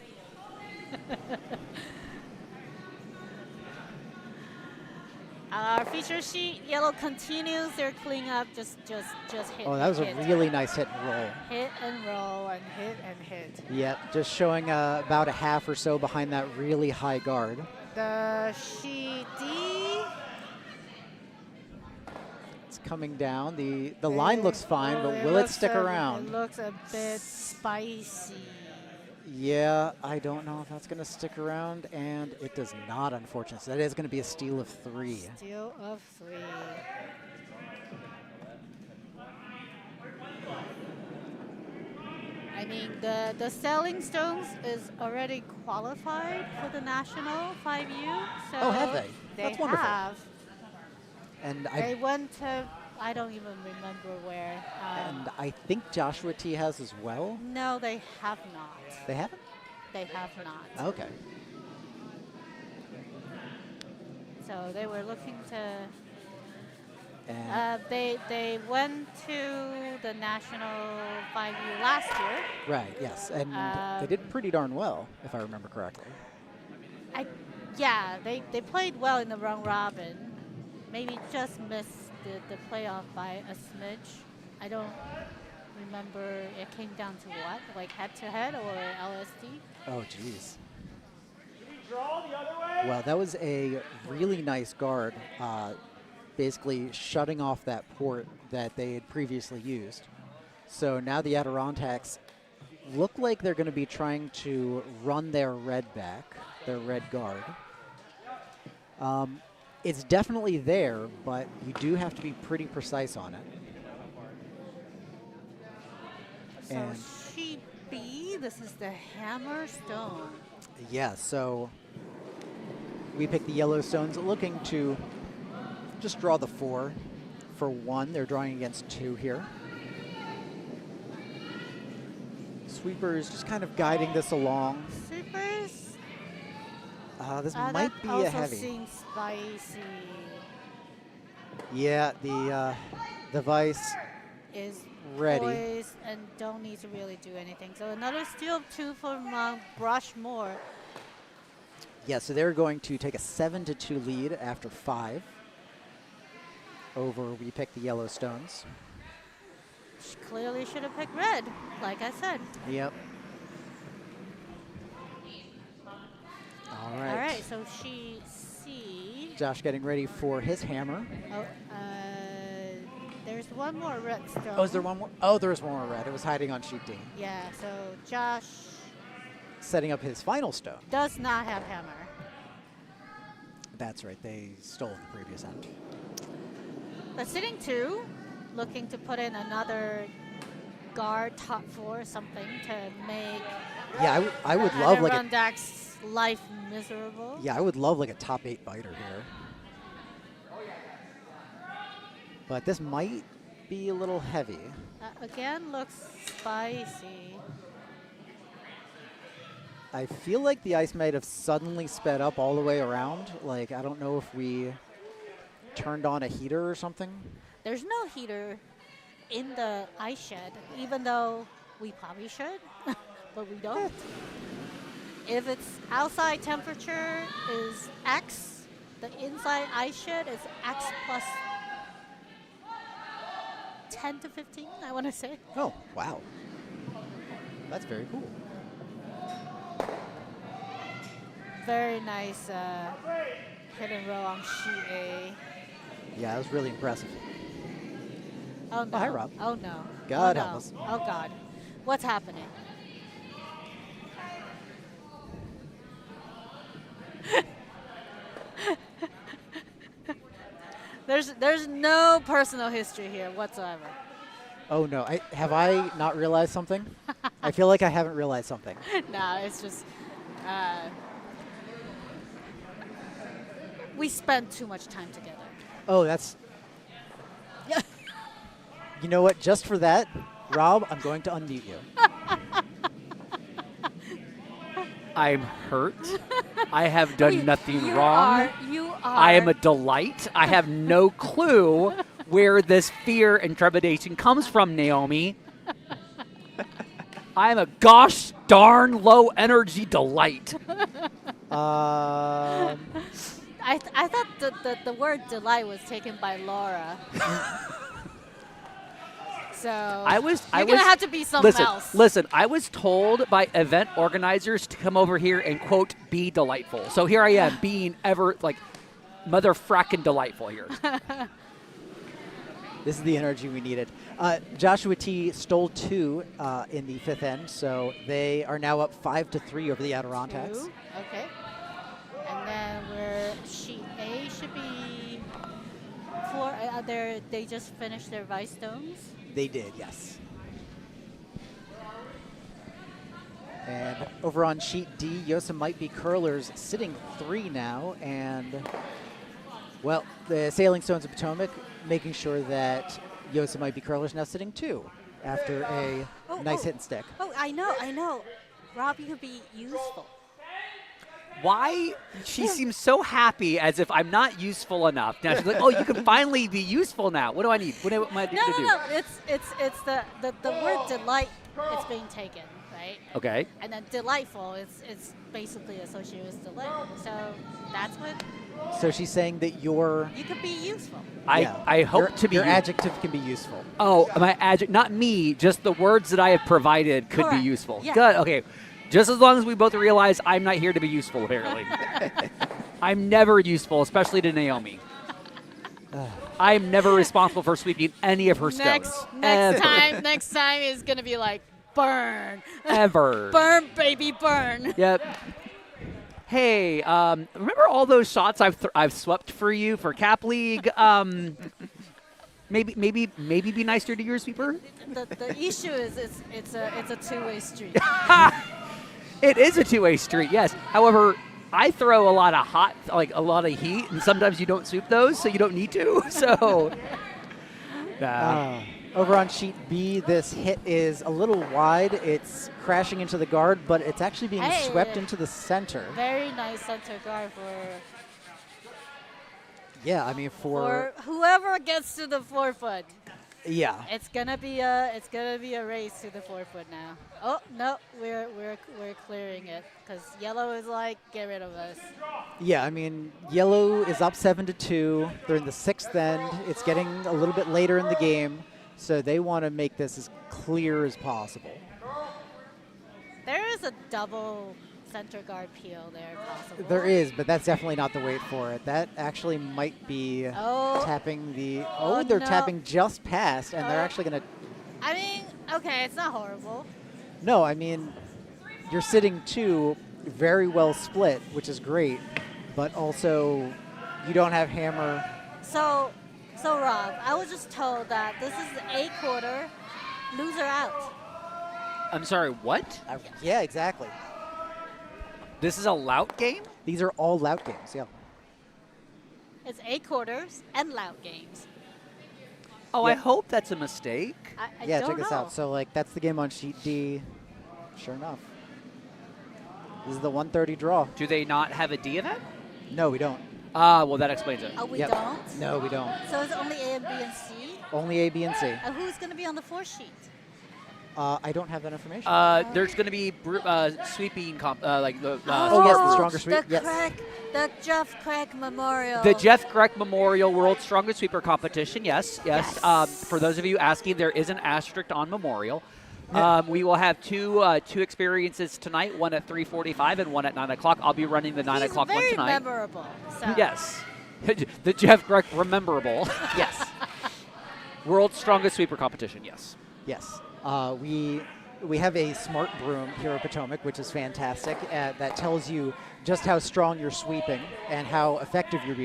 Our feature sheet, yellow continues their cleanup. Just hit. Oh, that was a hit, really nice hit and roll. hit and roll and hit and hit. Yep, just showing about a half or so behind that really high guard. The sheet D. It's coming down. The line looks fine, but will it stick around? It looks a bit spicy. Yeah, I don't know if that's going to stick around, and it does not, unfortunately. So that is going to be a steal of 3. Steal of 3. I mean, the Selling Stones is already qualified for the national 5U. So Oh, have they? They That's wonderful. have. And They went to, I don't even remember where. I think Joshua T has as well. No, they have not. They haven't? They have not. Okay. So they were looking to. And They went to the national 5U last year. right, yes, and they did pretty darn well, if I remember correctly. Yeah, they played well in the round robin. Maybe just missed the playoff by a smidge. I don't remember. It came down to what, like head-to-head or LSD? Oh, jeez. Well, that was a really nice guard, basically shutting off that port that they had previously used. So now the Adirond-Hacks look like they're going to be trying to run their red back, their red guard. It's definitely there, but you do have to be pretty precise on it. So And sheet B, this is the hammer stone. yeah, so we picked the Yellowstones looking to just draw the 4 for 1. They're drawing against 2 here. Sweepers just kind of guiding this along. Sweepers. This That might be a also heavy. seems spicy. Yeah, the Vice Is ready. poised and don't need to really do anything. So another steal of 2 from Brushmore. Yeah, so they're going to take a 7-2 lead after 5 over we pick the Yellowstones. She clearly should have picked red, like I said. Yep. All right. All right, so she C. Josh getting ready for his hammer. Oh, there's one more red stone. Oh, is there one more? Oh, there is one more red. It was hiding on sheet D. Yeah, so Josh Setting up his final stone. does not have hammer. That's right. They stole the previous end. But sitting 2, looking to put in another guard top 4 something to make Yeah, I would love like a, Adirond-Hacks life miserable. yeah, I would love like a top 8 biter here. But this might be a little heavy. Again, looks spicy. I feel like the ice might have suddenly sped up all the way around. Like, I don't know if we turned on a heater or something. There's no heater in the ice shed, even though we probably should, but we don't. If its outside temperature is X, the inside ice shed is X plus 10 to 15, I want to say. Oh, wow. That's very cool. Very nice hit and roll on sheet A. Yeah, that was really impressive. Oh no. Hi, Rob. Oh no. God oh, help no. us. Oh God. What's happening? There's no personal history here whatsoever. Oh, no. Have I not realized something? I feel like I haven't realized something. No, it's just we spent too much time together. Oh, that's... You know what? Just for that, Rob, I'm going to unmute you. I'm hurt. I have done nothing You wrong. You are. I am a delight. I have no clue where this fear and trepidation comes from, Naomi. I'm a gosh darn low energy delight. I thought the word delight was taken by Laura. So you're gonna have to be something else. Listen, I was told by event organizers to come over here and quote be delightful. So here I am being ever like mother frackin' delightful here. This is the energy we needed. Joshua T stole 2 in the 5th end, so they are now up 5-3 over the Adirond-Hacks. 2. Okay. And then where sheet A should be 4. They just finished their Vice Stones. They did, yes. And over on sheet D, Yosemite Curlers sitting 3 now, and well, the Sailing Stones of Potomac making sure that Yosemite Curlers now sitting 2 after a nice hit and stick. Oh, I know. Rob, you could be useful. Why she seems so happy as if I'm not useful enough. Now she's like, oh, you can finally be useful now. What do I need? What am I to do? No. It's the word delight. It's being taken, right? Okay. And then delightful. It's basically associated with delight. So that's what. So she's saying that you could be useful. I hope to be. Your adjective can be useful. Oh, my adjective, not me. Just the words that I have provided could Correct. be useful. Yeah. Good. Okay. Just as long as we both realize I'm not here to be useful, apparently. I'm never useful, especially to Naomi. I'm never responsible for sweeping any of her stones. Next time is gonna be like burn. Ever. Burn, baby, burn. Yep. Hey, remember all those shots I've swept for you for Cap League? Maybe be nicer to your sweeper. The issue is it's a two-way street. It is a two-way street, yes. However, I throw a lot of heat, and sometimes you don't sweep those, so you don't need to. So, over on sheet B, this hit is a little wide. It's crashing into the guard, but it's actually being swept into the center. Very nice center guard for. Yeah, I mean for whoever gets to the 4-foot. Yeah. It's gonna be a race to the 4-foot now. Oh no, we're clearing it because yellow is like get rid of us. Yeah, I mean yellow is up 7-2. They're in the 6th end. It's getting a little bit later in the game, so they want to make this as clear as possible. There is a double center guard peel there possible. There is, but that's definitely not the weight for it. That actually might be tapping the. Oh, they're tapping just past, and they're actually going to. I mean, okay, it's not horrible. No, I mean, you're sitting 2 very well split, which is great, but also you don't have hammer. So Rob, I was just told that this is the A quarter, loser out. I'm sorry, what? Yeah, exactly. This is a lout game? These are all lout games, yeah. It's 8 quarters and loud games. Oh, I Yeah. hope that's a mistake. I Yeah, don't check know. this out. So, like, that's the game on sheet D. Sure enough. This is the 130 draw. Do they not have a D event? No, we don't. Ah, well, that explains it. Oh, we Yep. don't? No, we don't. So it's only A and B and C? Only A, B, and C. And who's going to be on the 4th sheet? I don't have that information. There's going to be sweeping, like the Oh, yes, the stronger sweep. The Yes. the Jeff Craig Memorial. The Jeff Greck Memorial World Strongest Sweeper Competition. Yes. For those of you asking, there is an asterisk on Memorial. We will have two experiences tonight, one at 3:45 and one at 9 o'clock. I'll be running the 9 o'clock one He's tonight. very memorable. So. Yes. The Jeff Greck Rememberable. Yes. World's Strongest Sweeper Competition. Yes. Yes. We have a smart broom here at Potomac, which is fantastic. That tells you just how strong you're sweeping and how effective you're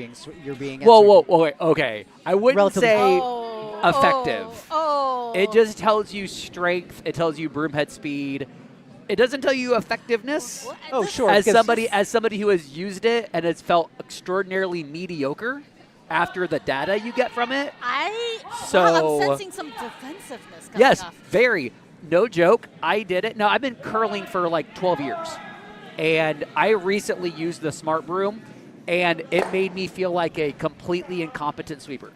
being. At Whoa, sweeping. wait. Okay. I wouldn't Relatively- say Oh, effective. Oh. It just tells you strength. It tells you broomhead speed. It doesn't tell you effectiveness. What? Oh, This- sure. As because- somebody who has used it and has felt extraordinarily mediocre after the data you get from it. I'm sensing some defensiveness coming Yes, off. very. No joke. I did it. No, I've been curling for like 12 years. And I recently used the smart broom, and it made me feel like a completely incompetent sweeper.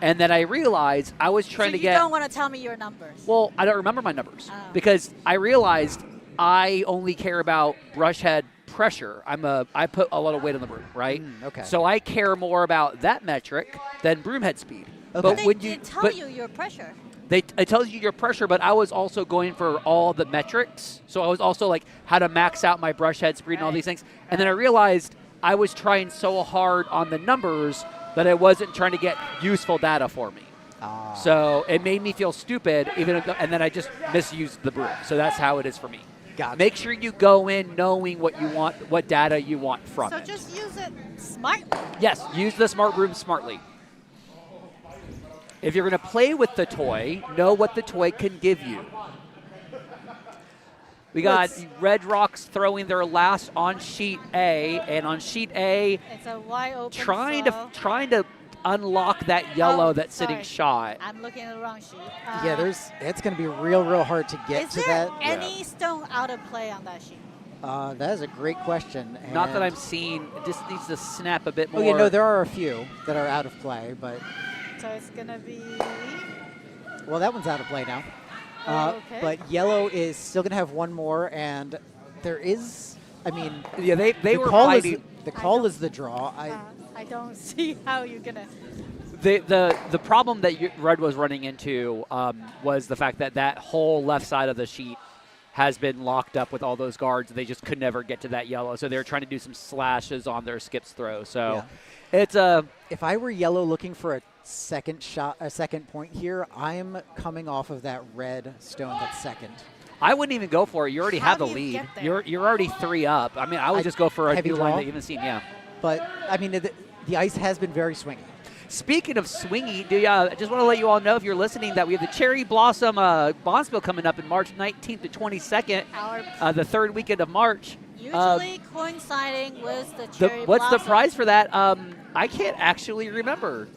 And then I realized I was trying to you get. don't want to tell me your numbers. Well, I don't remember my numbers Oh. because I realized I only care about brush head pressure. I put a lot of weight on the broom, right? Okay. So I care more about that metric than broom head speed. Okay. But they when did tell but you your pressure. it tells you your pressure, but I was also going for all the metrics. So I was also like how to max out my brush head speed and all Right. these things. And then I realized I was trying so hard on the numbers that I wasn't trying to get useful data for me. So it made me feel stupid, and then I just misused the broom. So that's how it is for me. Gotcha. Make sure you go in knowing what you want, what data you want from So it. just use it smartly. Yes, use the smart broom smartly. If you're going to play with the toy, know what the toy can give you. We got Red Rocks throwing their last on sheet A, and on sheet A, It's a wide open trying throw. to unlock that yellow Oh, that's sitting sorry. shot. I'm looking at the wrong sheet. Yeah, it's going to be real hard to get Is to there that. any stone out of play on that sheet? That is a great question. Not that and- I'm seeing. It just needs to snap a bit more. Oh, yeah, no, there are a few that are out of play, but, So it's going to be... well, that one's out of play now. Okay. But yellow is still going to have one more, and there is, I mean, Yeah, they the were call fighting. the call is the draw. I don't see how you're going to... The problem that Red was running into was the fact that whole left side of the sheet has been locked up with all those guards. They just could never get to that yellow, so they were trying to do some slashes on their skips throw. So it's a If I were yellow looking for a second point here, I'm coming off of that red stone that's second. I wouldn't even go for it. You already How have the do you lead. get there? You're already 3 up. I mean, I would just go for a heavy new line draw? that you haven't seen. Yeah. But, I mean, the ice has been very swingy. Speaking of swingy, I just want to let you all know, if you're listening, that we have the Cherry Blossom Bonspiel coming up in March 19th to 22nd, the third weekend of March. Usually coinciding with the cherry What's the blossom. prize for that? I can't actually remember.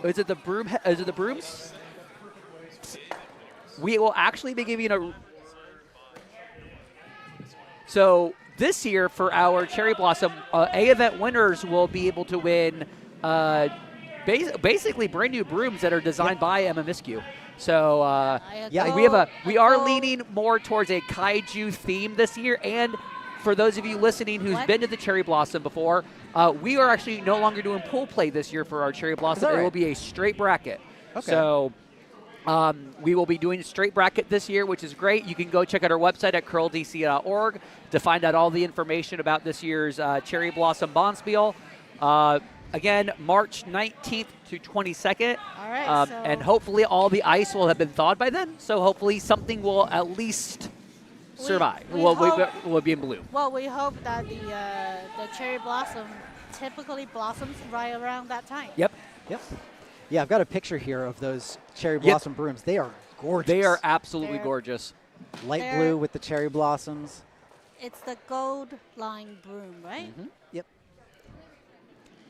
Is it the broom? Is it the brooms? We will actually be giving a. So this year for our Cherry Blossom A event winners will be able to win basically brand new brooms that are designed by Emma Miskew. So we are leaning more towards a kaiju theme this year. And for those of you listening who's been to the Cherry Blossom before, we are actually no longer doing pool play this year for our Cherry Blossom. It will be a straight bracket. Okay. So we will be doing a straight bracket this year, which is great. You can go check out our website at curldc.org to find out all the information about this year's Cherry Blossom Bonspiel. Again, March 19th to 22nd. All right, And hopefully all the ice will have been thawed by then. So hopefully something will at least survive. We'll be in blue. Well, we hope that the cherry blossom typically blossoms right around that time. Yep. Yeah, I've got a picture here of those cherry blossom brooms. They are gorgeous. They are absolutely They're gorgeous. Light They're- blue with the cherry blossoms. It's the gold line broom, right? Yep.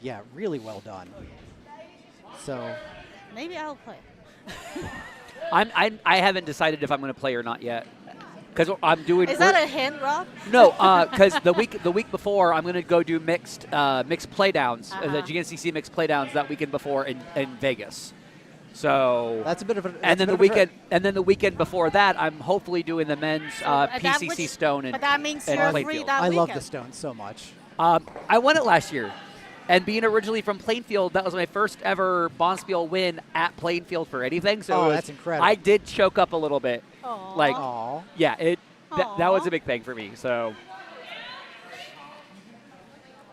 Yeah, really well done. So, Maybe I'll play. I haven't decided if I'm going to play or not yet. Because I'm doing. Is that a hint, Rob? No, because the week before I'm going to go do mixed playdowns, the Uh-huh. GNCC mixed playdowns that weekend before in Vegas. So that's a bit of a. and then the weekend before that, I'm hopefully doing the men's that PCC which- Stone and But that means and you're Plainfield. free that I weekend. love the stones so much. I won it last year. And being originally from Plainfield, that was my first ever Bonspiel win at Plainfield for anything. So Oh, it was- that's incredible. I did choke up a little bit. Aw. Like, Aw. yeah, that was Aw. a big thing for me. So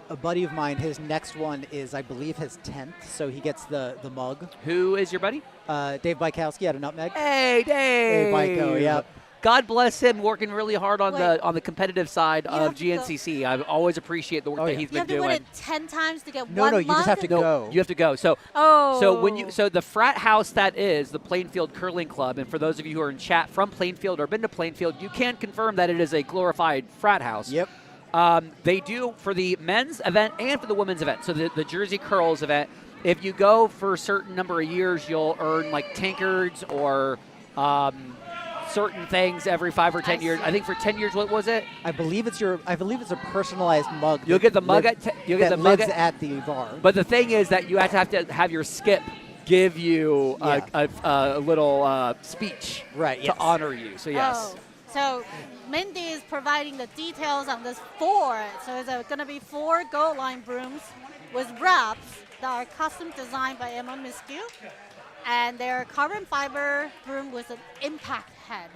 A buddy of mine, his next one is, I believe, his 10th, so he gets the mug. who is your buddy? Dave Bykowski out of Nutmeg. Hey, Dave. Hey, Byko, yep. God bless him, working really hard on Wait. the competitive side You of have to go- GNCC. I always appreciate the work Oh, that yeah. he's You have been to doing. win it 10 times to get No, one no, you just mug? have to go. You have to go. So Oh. So the frat house that is the Plainfield Curling Club, and for those of you who are in chat from Plainfield or been to Plainfield, you can confirm that it is a glorified frat house. Yep. They do for the men's event and for the women's event. So the Jersey Curls event, if you go for a certain number of years, you'll earn like tankards or certain things every 5 or 10 years. I think for 10 years, what was it? I believe it's a personalized mug. You'll that get the mug lives- you'll get that the mug lives at- at the bar. But the thing is that you have to have your skip give you a little speech Right, to yes. honor you. So yes. Oh. So Mindy is providing the details on this 4. So it's going to be 4 gold line brooms with wraps that are custom designed by Emma Miskew. And they're carbon fiber broom with an impact head.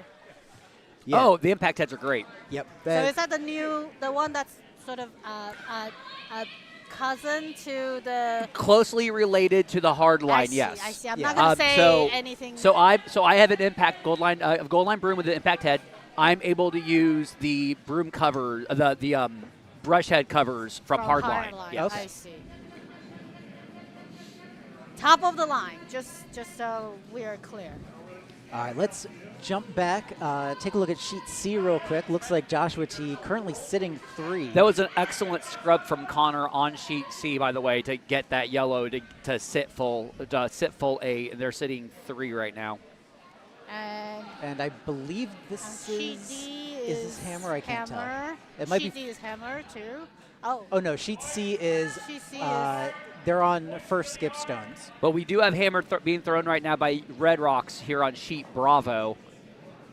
Yeah. Oh, the impact heads are great. Yep. So is that the one that's sort of a cousin to the... Closely related to the hard line, I see, yes. I see. I'm Yeah. not going to say so- anything. So I have an impact gold line broom with an impact head. I'm able to use the broom cover, the brush head covers from Hardline. Yes. I see. Top of the line, just so we are clear. All right, let's jump back. Take a look at sheet C real quick. Looks like Joshua T currently sitting 3. That was an excellent scrub from Conor on sheet C, by the way, to get that yellow to sit full A. They're sitting 3 right now. And And I believe on this sheet is D this hammer? I can't tell. hammer. It might sheet be. D is hammer too. Oh, Oh no, sheet C is. sheet C They're on first skip stones. But we do have hammer being thrown right now by Red Rocks here on sheet Bravo.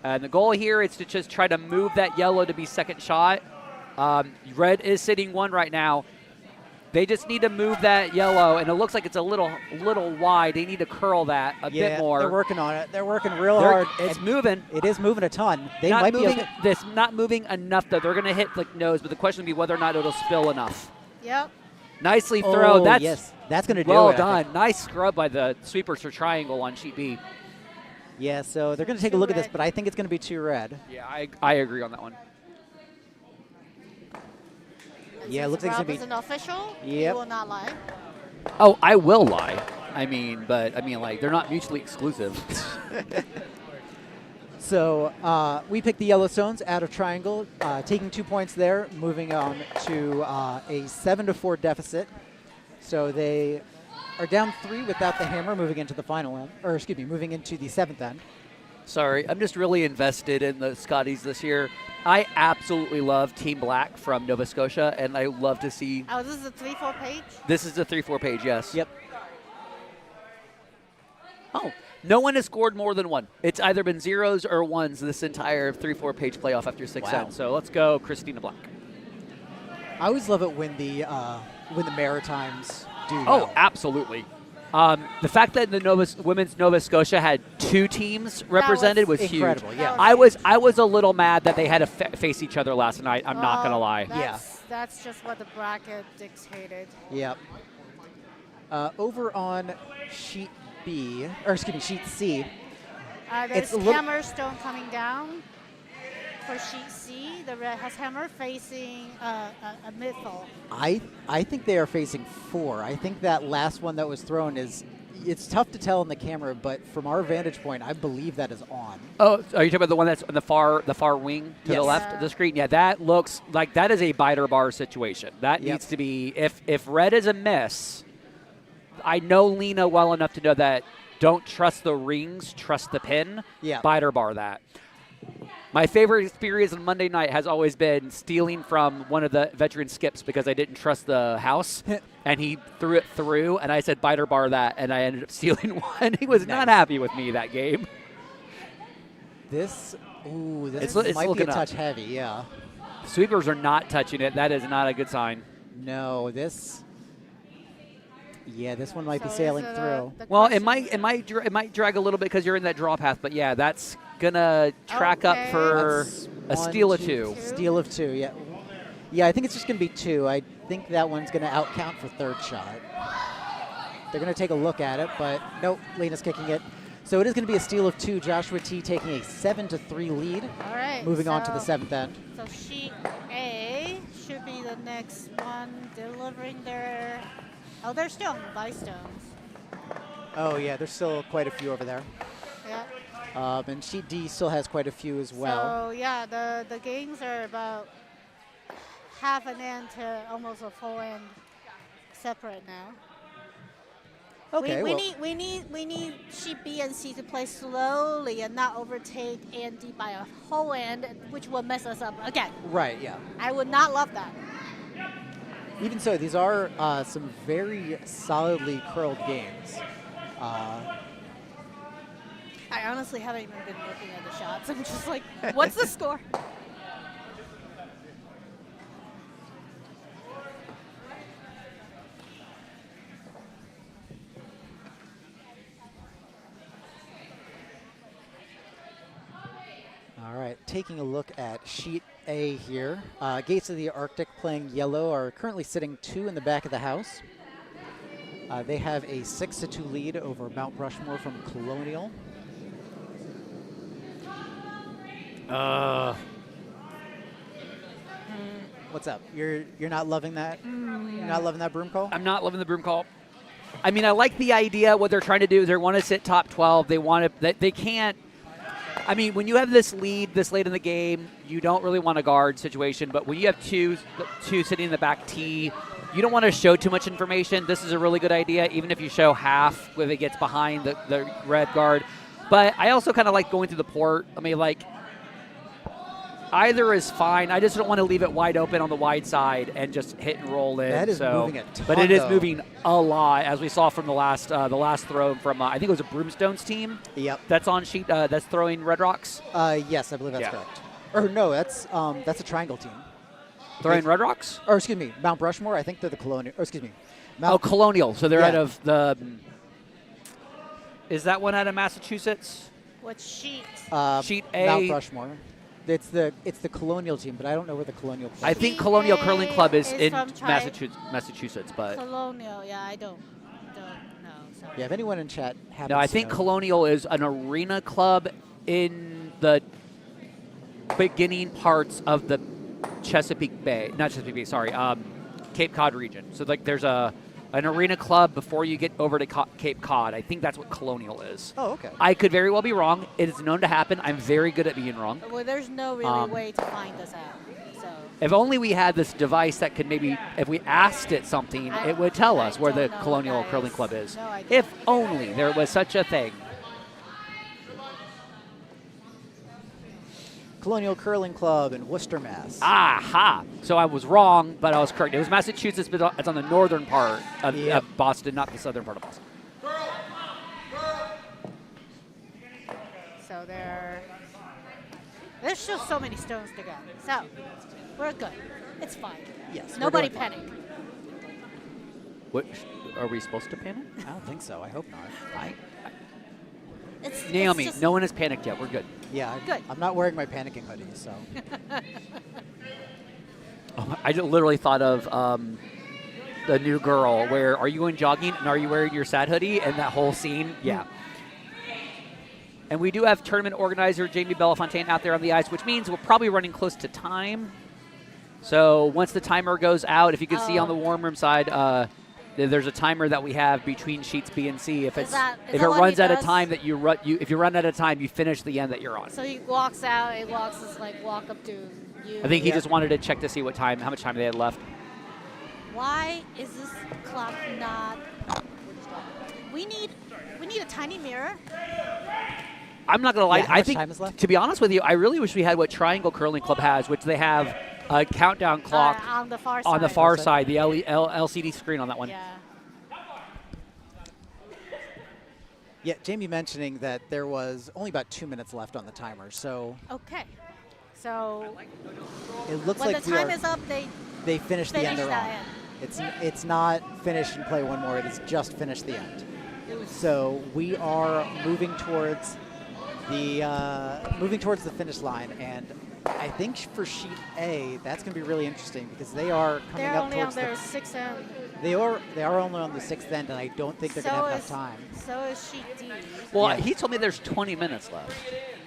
And the goal here is to just try to move that yellow to be second shot. Red is sitting 1 right now. They just need to move that yellow, and it looks like it's a little wide. They need to curl that a bit more. They're working on it. They're working real They're- hard. It's moving. It is moving a ton. They Not might moving. be. Okay. This not moving enough though. They're going to hit like nose, but the question will be whether or not it'll spill enough. Yep. Nicely thrown. Oh, That's yes, that's going to do well it. I done. think. Nice scrub by the sweepers for triangle on sheet B. Yeah, so they're going to take a Too look at this, red. but I think it's going to be too red. Yeah, I agree on that one. And Yeah, it since looks like it's Rob gonna be- is an official. Yep. He will not lie. Oh, I will lie. I mean, like they're not mutually exclusive. So we picked the Yellowstones out of triangle, taking 2 points there, moving on to a 7-4 deficit. So they are down 3 without the hammer, moving into the final end, or excuse me, moving into the 7th end. Sorry, I'm just really invested in the Scotties this year. I absolutely love Team Black from Nova Scotia, and I love to see. Oh, this is a 3-4 page? This is the 3-4 page, yes. Yep. Oh, no one has scored more than 1. It's either been 0s or 1s this entire 3-4 page playoff after 6 Wow. ends. So let's go, Christina Black. I always love it when the Maritimes do. Oh, well. absolutely. The fact that the women's Nova Scotia had 2 teams represented was incredible. huge. Yeah. I was a little mad that they had to face each other last night. I'm not gonna lie. That's just what the bracket dictated. Yep. Over on sheet B, or excuse me, sheet C. There's It's a little- hammerstone coming down for sheet C. The red has hammer facing a mythal. I think they are facing 4. I think that last one that was thrown is It's tough to tell in the camera, but from our vantage point, I believe that is on. Oh, are you talking about the one that's on the far wing to the Yes. left of the screen? Yeah, that looks like that is a biter bar situation. That Yep. needs to be, if red is a miss, I know Leena well enough to know that don't trust the rings, trust the pin. Yeah. Biter bar that. My favorite experience on Monday night has always been stealing from one of the veteran skips because I didn't trust the house, and he threw it through, and I said biter bar that, and I ended up stealing one. He was not Nice. happy with me that game. This It's might be looking a up. touch heavy, yeah. Sweepers are not touching it. That is not a good sign. No, this one might be So sailing is it, through. the Well, it question- might drag a little bit because you're in that draw path, but yeah, that's gonna track up Okay. for That's a one, steal of two, two. Steal of 2, yeah. Yeah, I think it's just going to be 2. I think that one's going to outcount for third shot. They're going to take a look at it, but nope, Leena's kicking it. So it is going to be a steal of 2. Joshua T taking a 7-3 lead. All right. Moving on to the so- 7th end. So sheet A should be the next one delivering their. Oh, they're still on the stones. Oh, yeah, there's still quite a few over there. Yeah. And sheet D still has quite a few as well. So yeah, the games are about half an end to almost a full end separate now. Okay, we well, need sheet B and C to play slowly and not overtake A and D by a whole end, which will mess us up again. right, yeah. I would not love that. Even so, these are some very solidly curled games. I honestly haven't even been looking at the shots. I'm just like, what's the score? All right, taking a look at sheet A here. Gates of the Arctic playing yellow are currently sitting 2 in the back of the house. They have a 6-2 lead over Mount Brushmore from Colonial. What's up? You're not loving that? You're not loving that broom call? I'm not loving the broom call. I mean, I like the idea. What they're trying to do is they want to sit top 12. They want to. They can't. I mean, when you have this lead this late in the game, you don't really want a guard situation. But when you have two sitting in the back tee, you don't want to show too much information. This is a really good idea, even if you show half if it gets behind the red guard. But I also kind of like going through the port. I mean, like, either is fine. I just don't want to leave it wide open on the wide side and just hit and roll in. That is moving a ton, but it is though. moving a lot, as we saw from the last throw from I think it was a Broomstone's team. Yep. That's on sheet. That's throwing Red Rocks. Yes, I believe that's Yeah. correct. Or no, that's a triangle team. Throwing Red Rocks. Or excuse me, Mount Brushmore. I think they're the Colonial. Or excuse me, Oh, Colonial. So they're Yeah. out of the. Is that one out of Massachusetts? What sheet? Sheet A. Mount Brushmore. It's the Colonial team, but I don't know where the Colonial plays. I think Sheet Colonial A Curling Club is is in from Massachusetts, but Colonial. Yeah, I don't know. Sorry. Yeah, if anyone in chat happens no, I to think know. Colonial is an arena club in the beginning parts of the Chesapeake Bay, not Chesapeake Bay, sorry, Cape Cod region. So like there's an arena club before you get over to Cape Cod. I think that's what Colonial is. Oh, okay. I could very well be wrong. It is known to happen. I'm very good at being wrong. Well, there's no really way to find this out. So If only we had this device that could maybe, if we asked it something, it would tell us where the don't know Colonial what that Curling is. Club is. No idea. If only there was such a thing. Colonial Curling Club in Worcester, Mass. Aha! So I was wrong, but I was correct. It was Massachusetts, but it's on the northern part of, Yep. of Boston, not the southern part of Boston. So there's still so many stones to go. So we're good. It's fine. Yes. we're Nobody doing fine. panic. What, are we supposed to panic? I don't think so. I hope not. It's Naomi, just, no one has panicked yet. We're good. Yeah, Good. I'm not wearing my panicking hoodie, so. Oh, I just literally thought of the new girl where are you going jogging and are you wearing your sad hoodie and that whole scene? Yeah. And we do have tournament organizer Jamie Bellafontaine out there on the ice, which means we're probably running close to time. So once the timer goes out, if you can see on the warm room side, There's a timer that we have between sheets B and C. If Is that it what runs he out of does? time, that if you run out of time, you finish the end that you're on. So he walks out. He walks is like walk up to you. I think he just wanted to check to see how much time they had left. Why is this clock not? We need a tiny mirror. I'm not gonna lie. Yeah, how I much think, time is left? to be honest with you, I really wish we had what Triangle Curling Club has, which they have a countdown clock On the far side. on the far side, the LCD screen on that one. Yeah. Yeah, Jamie mentioning that there was only about 2 minutes left on the timer, so Okay. So it looks when like the time is up, they finished the end finish they're that on. end. It's not finish and play one more. It is just finish the end. So we are moving towards the finish line, and I think for sheet A that's going to be really interesting because they are coming They're up only on towards their sixth end. they are only on the sixth end, and I don't think they're going to have enough time. So is sheet D. Well, Yeah. he told me there's 20 minutes left.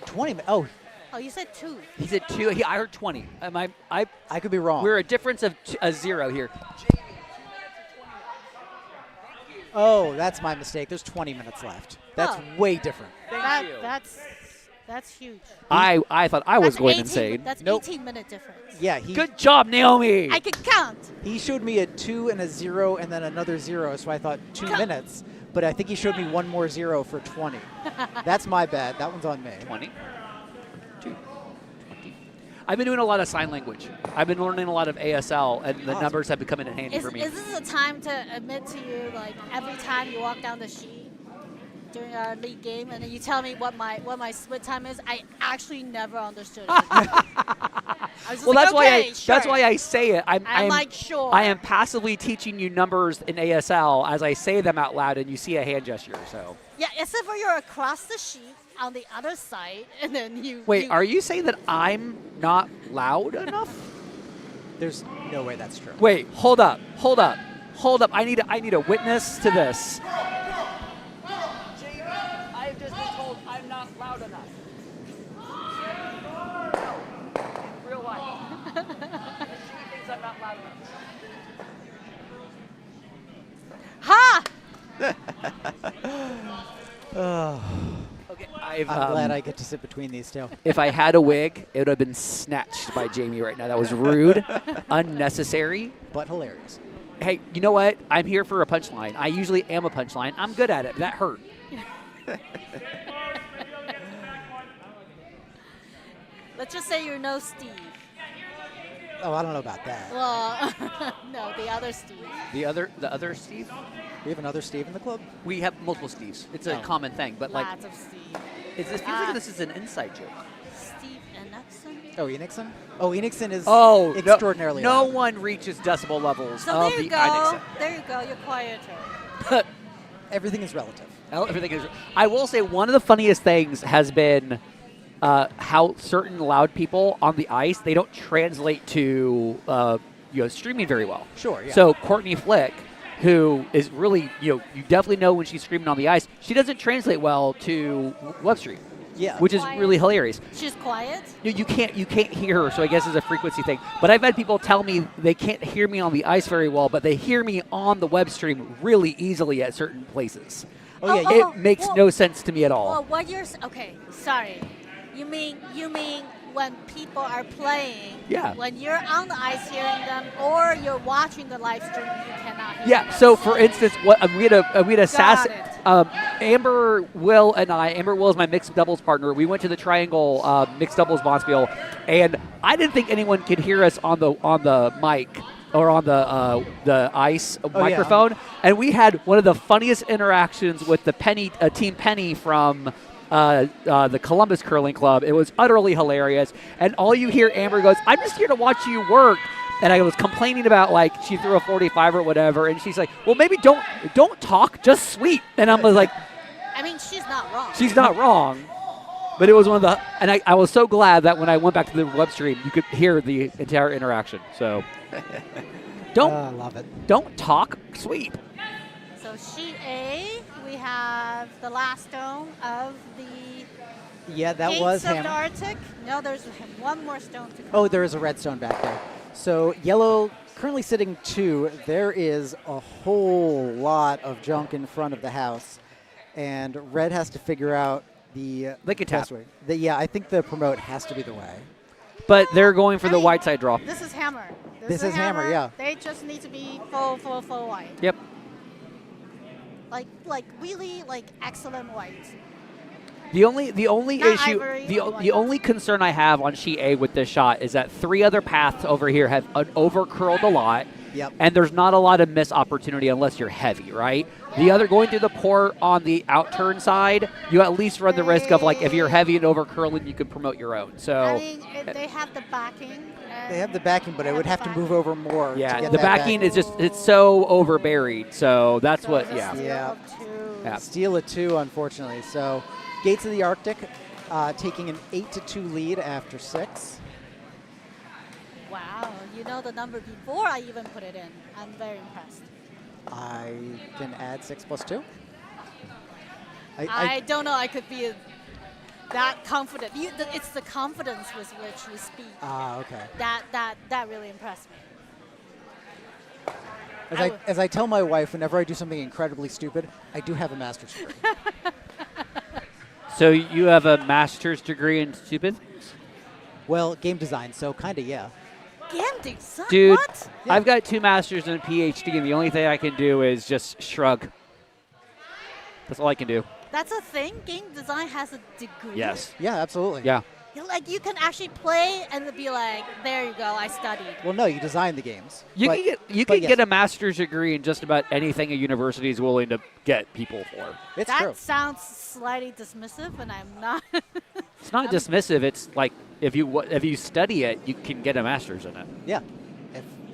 20 minutes. Oh, Oh, you said 2. He said 2. I heard 20. I could be wrong. We're a difference of a 0 here. Oh, that's my mistake. There's 20 minutes left. That's Oh. way different. That's huge. I thought I was That's going 18 insane. That's Nope. 18-minute difference. Yeah, Good job, Naomi. I can count. he showed me a 2 and a 0 and then another 0, so I thought 2 Come. minutes. But I think he showed me one more 0 for 20. That's my bad. That one's on me. 20. 2. 20. I've been doing a lot of sign language. I've been learning a lot of ASL, and the Awesome. numbers have been coming in handy Is for me. this a time to admit to you, like every time you walk down the sheet during our league game, and then you tell me what my split time is? I actually never understood it. I was just Well, like, that's why okay, that's sure. why I say it. I'm I'm like, sure. I am passively teaching you numbers in ASL as I say them out loud, and you see a hand gesture. So Yeah, except for you're across the sheet on the other side, and then you. wait, are you saying that I'm not loud enough? There's no way that's true. Wait, hold up. I need a witness to this. I've just been told I'm not loud enough. In real life. She thinks I'm not loud enough. Ha! Okay, I'm glad I get to sit between these two. If I had a wig, it would have been snatched by Jamie right now. That was rude, unnecessary. But hilarious. Hey, you know what? I'm here for a punchline. I usually am a punchline. I'm good at it. That hurt. Let's just say you're no Steve. Oh, I don't know about that. Well, no, the other Steve. The other Steve? We have another Steve in the club? We have multiple Steves. It's a Oh. common thing, but like, Lots of Steve. this feels like this is an inside joke. Steve Enixon. Oh, Enixon? Oh, Enixon is Oh, extraordinarily no loud. one reaches decibel levels So of there the you go. Einixen. There you go. You're quieter. Everything is relative. Everything is. I will say one of the funniest things has been how certain loud people on the ice, they don't translate to streaming very well. Sure, yeah. So Courtney Flick, who is really you definitely know when she's screaming on the ice, she doesn't translate well to web stream. Yeah. Which is Quiet. really hilarious. She's quiet. You can't hear her, so I guess it's a frequency thing. But I've had people tell me they can't hear me on the ice very well, but they hear me on the web stream really easily at certain places. Oh, yeah. Oh, It makes well- no sense to me at all. Well, what you're okay? Sorry. You mean when people are playing? Yeah. When you're on the ice hearing them, or you're watching the live stream, you cannot hear. Yeah. them. So, for instance, we had a sass. it. Amber, Will, and I. Amber Will is my mixed doubles partner. We went to the Triangle mixed doubles Bonspiel, and I didn't think anyone could hear us on the mic or on the ice microphone. And we had one of the funniest interactions with the Team Penny from the Columbus Curling Club. It was utterly hilarious. And all you hear, Amber goes, "I'm just here to watch you work." And I was complaining about, like, she threw a 45 or whatever, and she's like, "Well, maybe don't talk, just sweep." And I was like, I mean, she's not wrong. she's not wrong. But it was one of the, and I was so glad that when I went back to the web stream, you could hear the entire interaction. So I love it. don't talk, sweep. So sheet A, we have the last stone of the Yeah, that Gates was of him. the Arctic. No, there's one more stone to come. Oh, there is a red stone back there. So yellow currently sitting 2. There is a whole lot of junk in front of the house, and red has to figure out the Lick it best tap. way. Yeah, I think the promote has to be the way. But they're going for the Hey, white side draw. This is hammer. This is hammer, yeah. They just need to be full white. Yep. Like really like excellent white. The only Not issue, ivory, the but white. only concern I have on sheet A with this shot is that 3 other paths over here have over curled a lot. Yep. And there's not a lot of miss opportunity unless you're heavy, right? The other going through the port on the out turn side, you at least run the risk of like if you're heavy and over curling, you could promote your own. So I mean, they have the backing. They have the backing, but I would have to move over more. to yeah, get the that backing back. is just it's so over buried. So that's So what it's a yeah. steal Yeah. of 2. Yeah. Steal a 2, unfortunately. So Gates of the Arctic taking an 8-2 lead after 6. Wow, you know the number before I even put it in. I'm very impressed. I can add 6 plus 2. I don't know. I could be that confident. It's the confidence with which you speak Okay. that really impressed me. As I tell my wife, whenever I do something incredibly stupid, I do have a master's degree. So you have a master's degree in stupid? Well, game design, so kind of, yeah. Game design? Dude, What? Yeah. I've got 2 masters and a PhD, and the only thing I can do is just shrug. That's all I can do. That's a thing. Game design has a degree. Yes. Yeah, absolutely. Yeah. Like you can actually play and be like, there you go, I studied. Well, no, you design the games. You But- can get but yes, get a master's degree in just about anything a university is willing to get people for. It's That true. sounds slightly dismissive, and I'm not. It's not dismissive. It's like if you study it, you can get a master's in it. Yeah.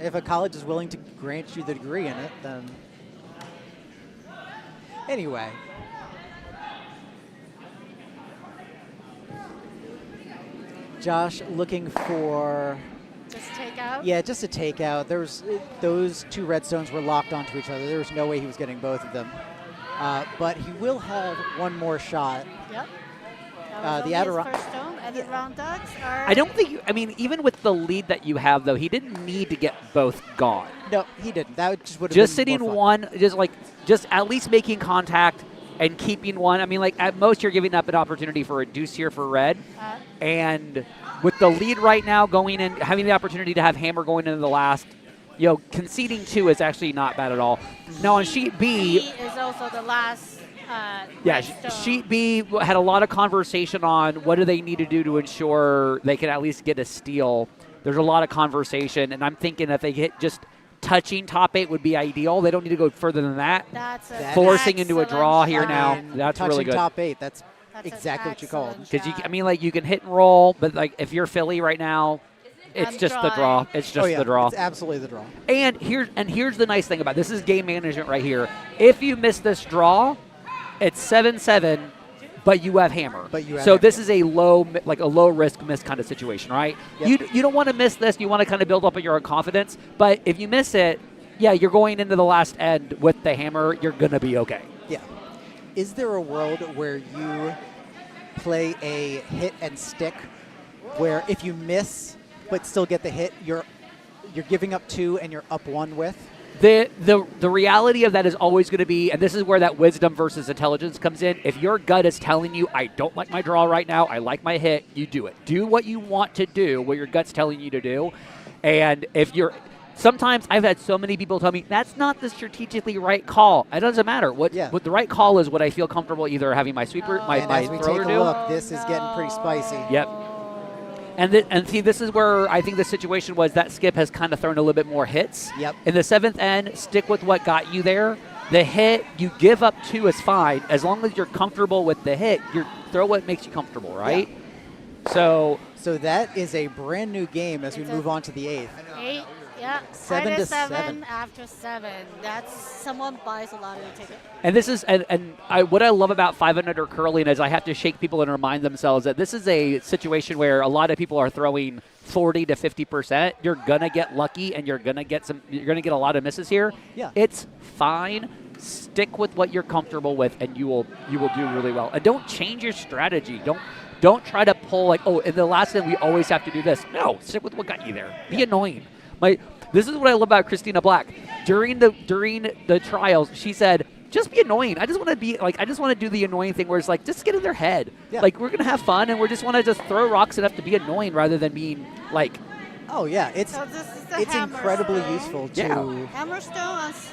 If a college is willing to grant you the degree in it, then anyway. Josh looking for Just take out. just a takeout. Those 2 redstones were locked onto each other. There was no way he was getting both of them. But he will have one more shot. Yep. The the Adirond- first stone, Adirond-Hacks are. I don't think. I mean, even with the lead that you have, though, he didn't need to get both gone. No, he didn't. That just would have Just been sitting more fun. one, just at least making contact and keeping one. I mean, like at most, you're giving up an opportunity for a deuce here for red. And with the lead right now going in, having the opportunity to have hammer going into the last, conceding 2 is actually not bad at all. Now on sheet B B, is also the last. yeah, redstone. sheet B had a lot of conversation on what do they need to do to ensure they can at least get a steal. There's a lot of conversation, and I'm thinking if they get just touching top 8 would be ideal. They don't need to go further than that. That's a Forcing into a excellent draw here shot. now. And That's touching really good. top 8. That's That's an exactly what you called. excellent Because shot. I mean, like you can hit and roll, but like if you're Philly right now, it's I'm just the draw. drawing. It's just yeah, the draw. It's absolutely the draw. And here's the nice thing about this is game management right here. If you miss this draw, it's 7-7, but you have hammer. But you have so hammer. this is a low risk miss kind of situation, right? Yep. You don't want to miss this. You want to kind of build up your confidence. But if you miss it, yeah, you're going into the last end with the hammer. You're gonna be okay. Yeah. Is there a world where you play a hit and stick, where if you miss but still get the hit, you're giving up 2 and you're up 1 with? The reality of that is always going to be, and this is where that wisdom versus intelligence comes in. If your gut is telling you, I don't like my draw right now, I like my hit, you do it. Do what you want to do, what your gut's telling you to do. And if you're, sometimes I've had so many people tell me, that's not the strategically right call. It doesn't matter. What the right call is what I feel comfortable either having my sweeper, my And as we take thrower a do. look, this is getting pretty spicy. Yep. And see, this is where I think the situation was that skip has kind of thrown a little bit more hits. Yep. In the 7th end, stick with what got you there. The hit, you give up 2 is fine. As long as you're comfortable with the hit, you throw what makes you comfortable, right? So that is a brand new game as we move on to the 8th. 8, yeah. 7 to 7 7. after 7. That's someone buys a lottery ticket. And this is, what I love about 5 and under curling is I have to shake people and remind themselves that this is a situation where a lot of people are throwing 40 to 50%. You're gonna get lucky, and you're gonna get a lot of misses here. Yeah. It's fine. Stick with what you're comfortable with, and you will do really well. And don't change your strategy. Don't try to pull like, oh, in the last thing we always have to do this. No, stick with what got you there. Be annoying. This is what I love about Christina Black. During the trials, she said, "Just be annoying. I just want to do the annoying thing where it's like, just get in their head. Yeah. Like, we're gonna have fun, and we just want to just throw rocks enough to be annoying rather than being like." Oh yeah, it's So this is the it's incredibly Hammerstone. useful to. Yeah. Hammerstone on C.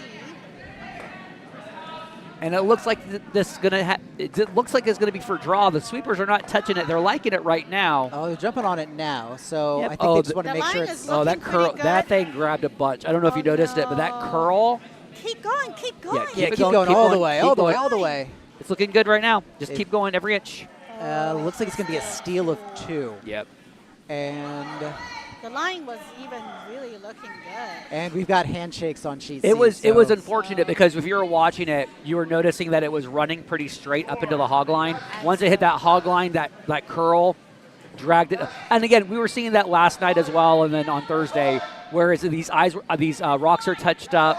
And it looks like it looks like it's gonna be for draw. The sweepers are not touching it. They're liking it right now. Oh, they're jumping on it now. So Yep. I think they just want to The make sure line it's. is Oh, that looking pretty curl! good. That thing grabbed a bunch. I don't know if you Oh, noticed it, but that no. curl. Keep going, keep going. Yeah, Yeah, Keep keep it going, keep all the going, way, keep all the way, going. all the way. It's looking good right now. Just It- keep going every inch. Looks like it's going to be a steal of 2. Yep. And The line was even really looking good. we've got handshakes on sheet It C, was so- unfortunate because if you were watching it, you were noticing that it was running pretty straight up into the hog line. Once it hit that hog line, that curl dragged it. And again, we were seeing that last night as well, and then on Thursday, whereas these rocks are touched up,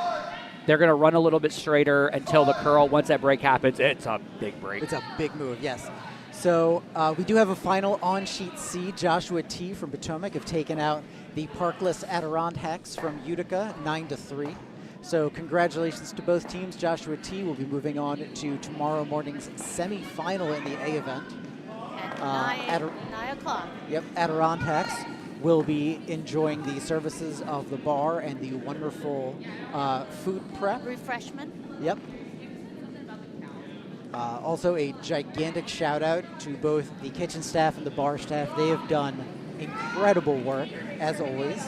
they're going to run a little bit straighter until the curl. Once that break happens, it's a big break. It's a big move, yes. So we do have a final on sheet C. Joshua T. from Potomac have taken out the parkless Adirond-Hacks from Utica 9-3. So congratulations to both teams. Joshua T. will be moving on to tomorrow morning's semifinal in the A event. At 9 o'clock. Yep, Adirond-Hacks will be enjoying the services of the bar and the wonderful food prep. Refreshment. Yep. Also, a gigantic shout out to both the kitchen staff and the bar staff. They have done incredible work, as always.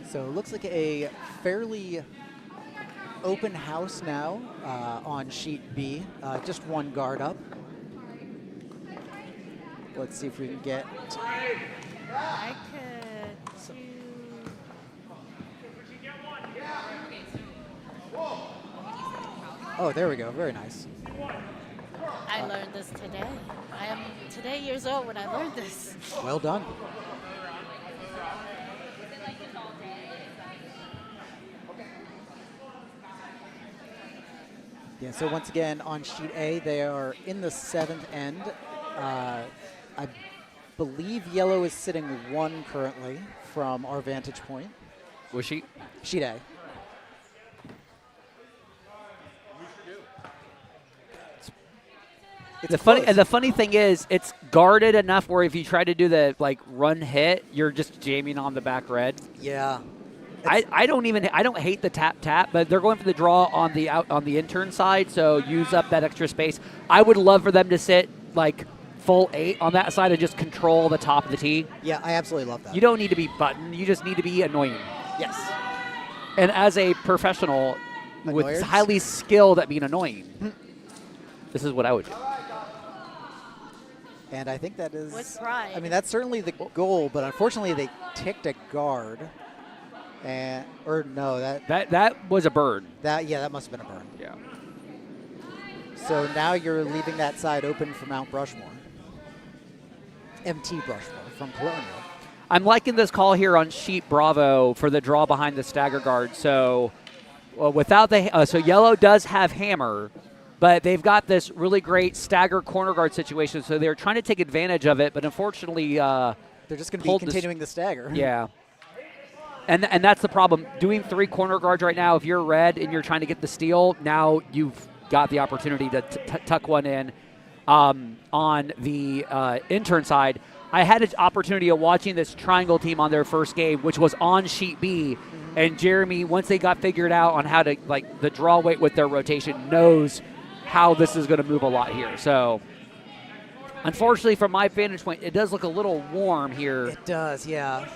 So it looks like a fairly open house now on sheet B. Just one guard up. Let's see if we can get. I could do. Oh, there we go. Very nice. I learned this today. I am today years old when I learned this. Well done. Yeah, so once again, on sheet A, they are in the 7th end. I believe yellow is sitting 1 currently from our vantage point. Was she? Sheet A. It's close. The funny thing is, it's guarded enough where if you try to do the run hit, you're just jamming on the back red. Yeah. I don't hate the tap, but they're going for the draw on the intern side, so use up that extra space. I would love for them to sit full 8 on that side and just control the top of the tee. Yeah, I absolutely love that. You don't need to be button, you just need to be annoying. Yes. And as a professional with Annoyers? highly skilled at being annoying, this is what I would do. And I think that is. With pride. I mean, that's certainly the goal, but unfortunately they ticked a guard. Or no, That was a bird. that must have been a burn. Yeah. So now you're leaving that side open for Mount Brushmore. MT Brushmore from Colonial. I'm liking this call here on sheet Bravo for the draw behind the stagger guard. So without so yellow does have hammer, but they've got this really great stagger corner guard situation. So they're trying to take advantage of it, but unfortunately, They're just going to be pulled continuing the stagger. yeah. And that's the problem. Doing 3 corner guards right now, if you're red and you're trying to get the steal, now you've got the opportunity to tuck one in. On the intern side, I had an opportunity of watching this triangle team on their first game, which was on sheet B. And Jeremy, once they got figured out on how to, the draw weight with their rotation, knows how this is going to move a lot here. So, unfortunately, from my vantage point, it does look a little warm here. It does, yeah.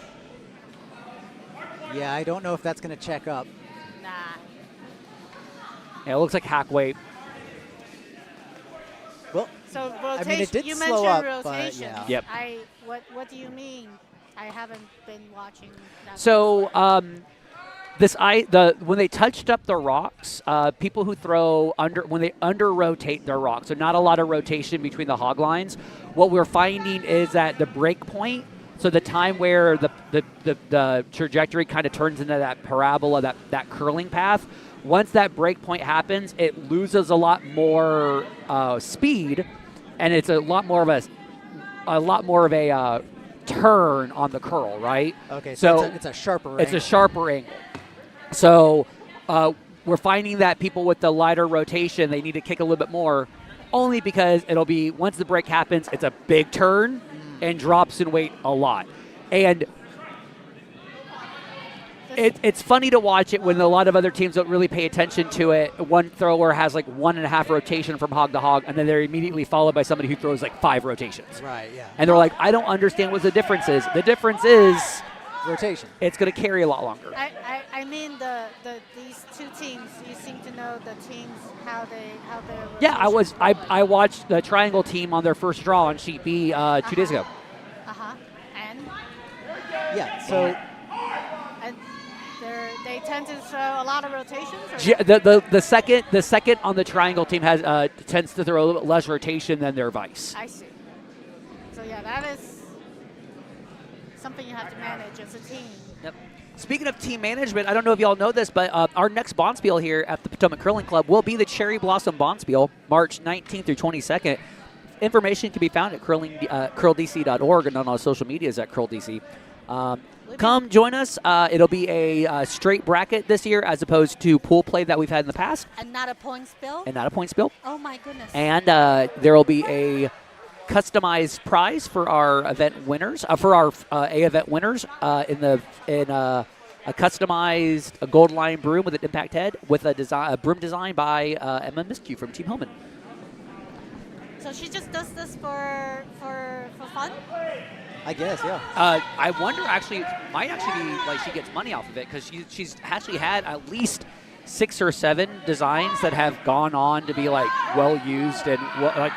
Yeah, I don't know if that's going to check up. Nah. Yeah, it looks like hack weight. Well, So rotation. I mean, it did you slow mentioned up, but rotation. yeah. Yep. What do you mean? I haven't been watching. That So when they touched up the rocks, people who throw when they under rotate their rocks, so not a lot of rotation between the hog lines. What we're finding is that the break point, so the time where the trajectory kind of turns into that parabola, that curling path. Once that break point happens, it loses a lot more speed, and it's a lot more of a turn on the curl, right? Okay, so it's a sharper angle. It's a sharper angle. So we're finding that people with the lighter rotation, they need to kick a little bit more, only because it'll be, once the break happens, it's a big turn and drops in weight a lot. And it's funny to watch it when a lot of other teams don't really pay attention to it. One thrower has like 1.5 rotation from hog to hog, and then they're immediately followed by somebody who throws like 5 rotations. Right, yeah. And they're like, I don't understand what the difference is. The difference is rotation. It's going to carry a lot longer. I mean these two teams. You seem to know the teams how they're. Yeah, I watched the triangle team on their first draw on sheet B 2 days ago. And yeah, so. They tend to throw a lot of rotations. Yeah, the second on the triangle team tends to throw a little bit less rotation than their vice. I see. So yeah, that is something you have to manage as a team. Yep. Speaking of team management, I don't know if y'all know this, but our next Bonspiel here at the Potomac Curling Club will be the Cherry Blossom Bonspiel, March 19th through 22nd. Information can be found at curldc.org and on our social medias at curldc. Come join us. It'll be a straight bracket this year as opposed to pool play that we've had in the past. And not a point spill? Oh, my goodness. And there will be a customized prize for our event winners, for our A event winners in a customized gold line broom with an impact head with a broom design by Emma Miskew from Team Hillman. So she just does this for fun? I guess, yeah. I wonder, actually, it might actually be like she gets money off of it because she's actually had at least 6 or 7 designs that have gone on to be like well used and like.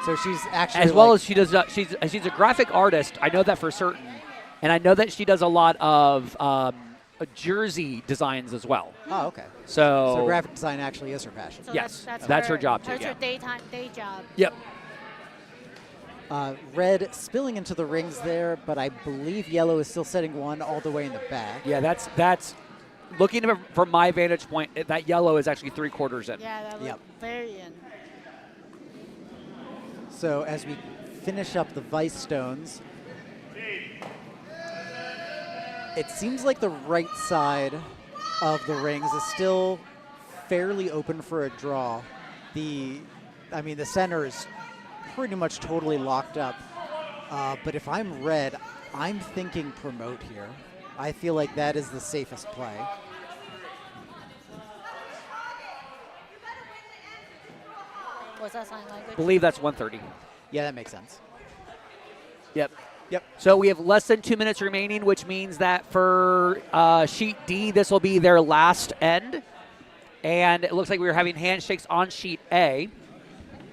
So she's actually as well as she does. She's a graphic artist. I know that for certain, and I know that she does a lot of jersey designs as well. Oh, okay. So graphic design actually is her passion. So yes, that's her job too. That's her day job. Yep. Red spilling into the rings there, but I believe yellow is still setting one all the way in the back. Yeah, that's looking at it from my vantage point. That yellow is actually 3/4 in. Yeah, that looks very in. So as we finish up the vice stones, it seems like the right side of the rings is still fairly open for a draw. The center is pretty much totally locked up. But if I'm red, I'm thinking promote here. I feel like that is the safest play. What's that sign language? I believe that's 130. Yeah, that makes sense. Yep. Yep. So we have less than 2 minutes remaining, which means that for sheet D, this will be their last end. And it looks like we're having handshakes on sheet A.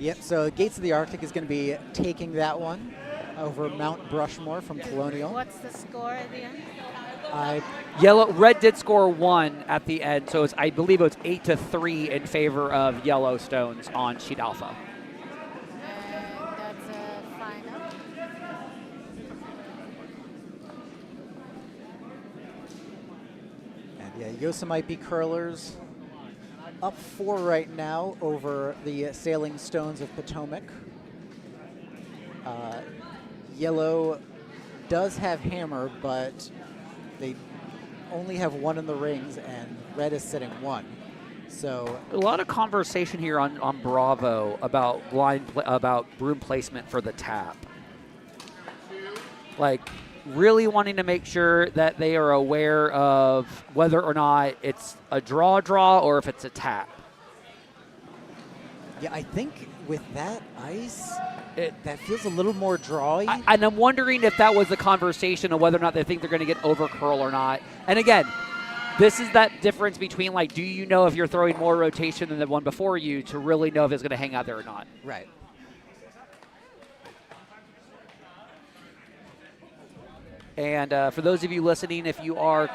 Yep, so Gates of the Arctic is going to be taking that one over Mount Brushmore from Colonial. What's the score at the end? Red did score 1 at the end, so I believe it was 8-3 in favor of yellow stones on sheet alpha. And that's a final. And yeah, Yosemite curlers up 4 right now over the Sailing Stones of Potomac. Yellow does have hammer, but they only have 1 in the rings, and red is sitting 1. So a lot of conversation here on Bravo about about broom placement for the tap. Like really wanting to make sure that they are aware of whether or not it's a draw or if it's a tap. yeah, I think with that ice, that feels a little more drawy. And I'm wondering if that was the conversation of whether or not they think they're going to get over curl or not. And again, this is that difference between, like, do you know if you're throwing more rotation than the one before you to really know if it's going to hang out there or not? Right. And for those of you listening, if you are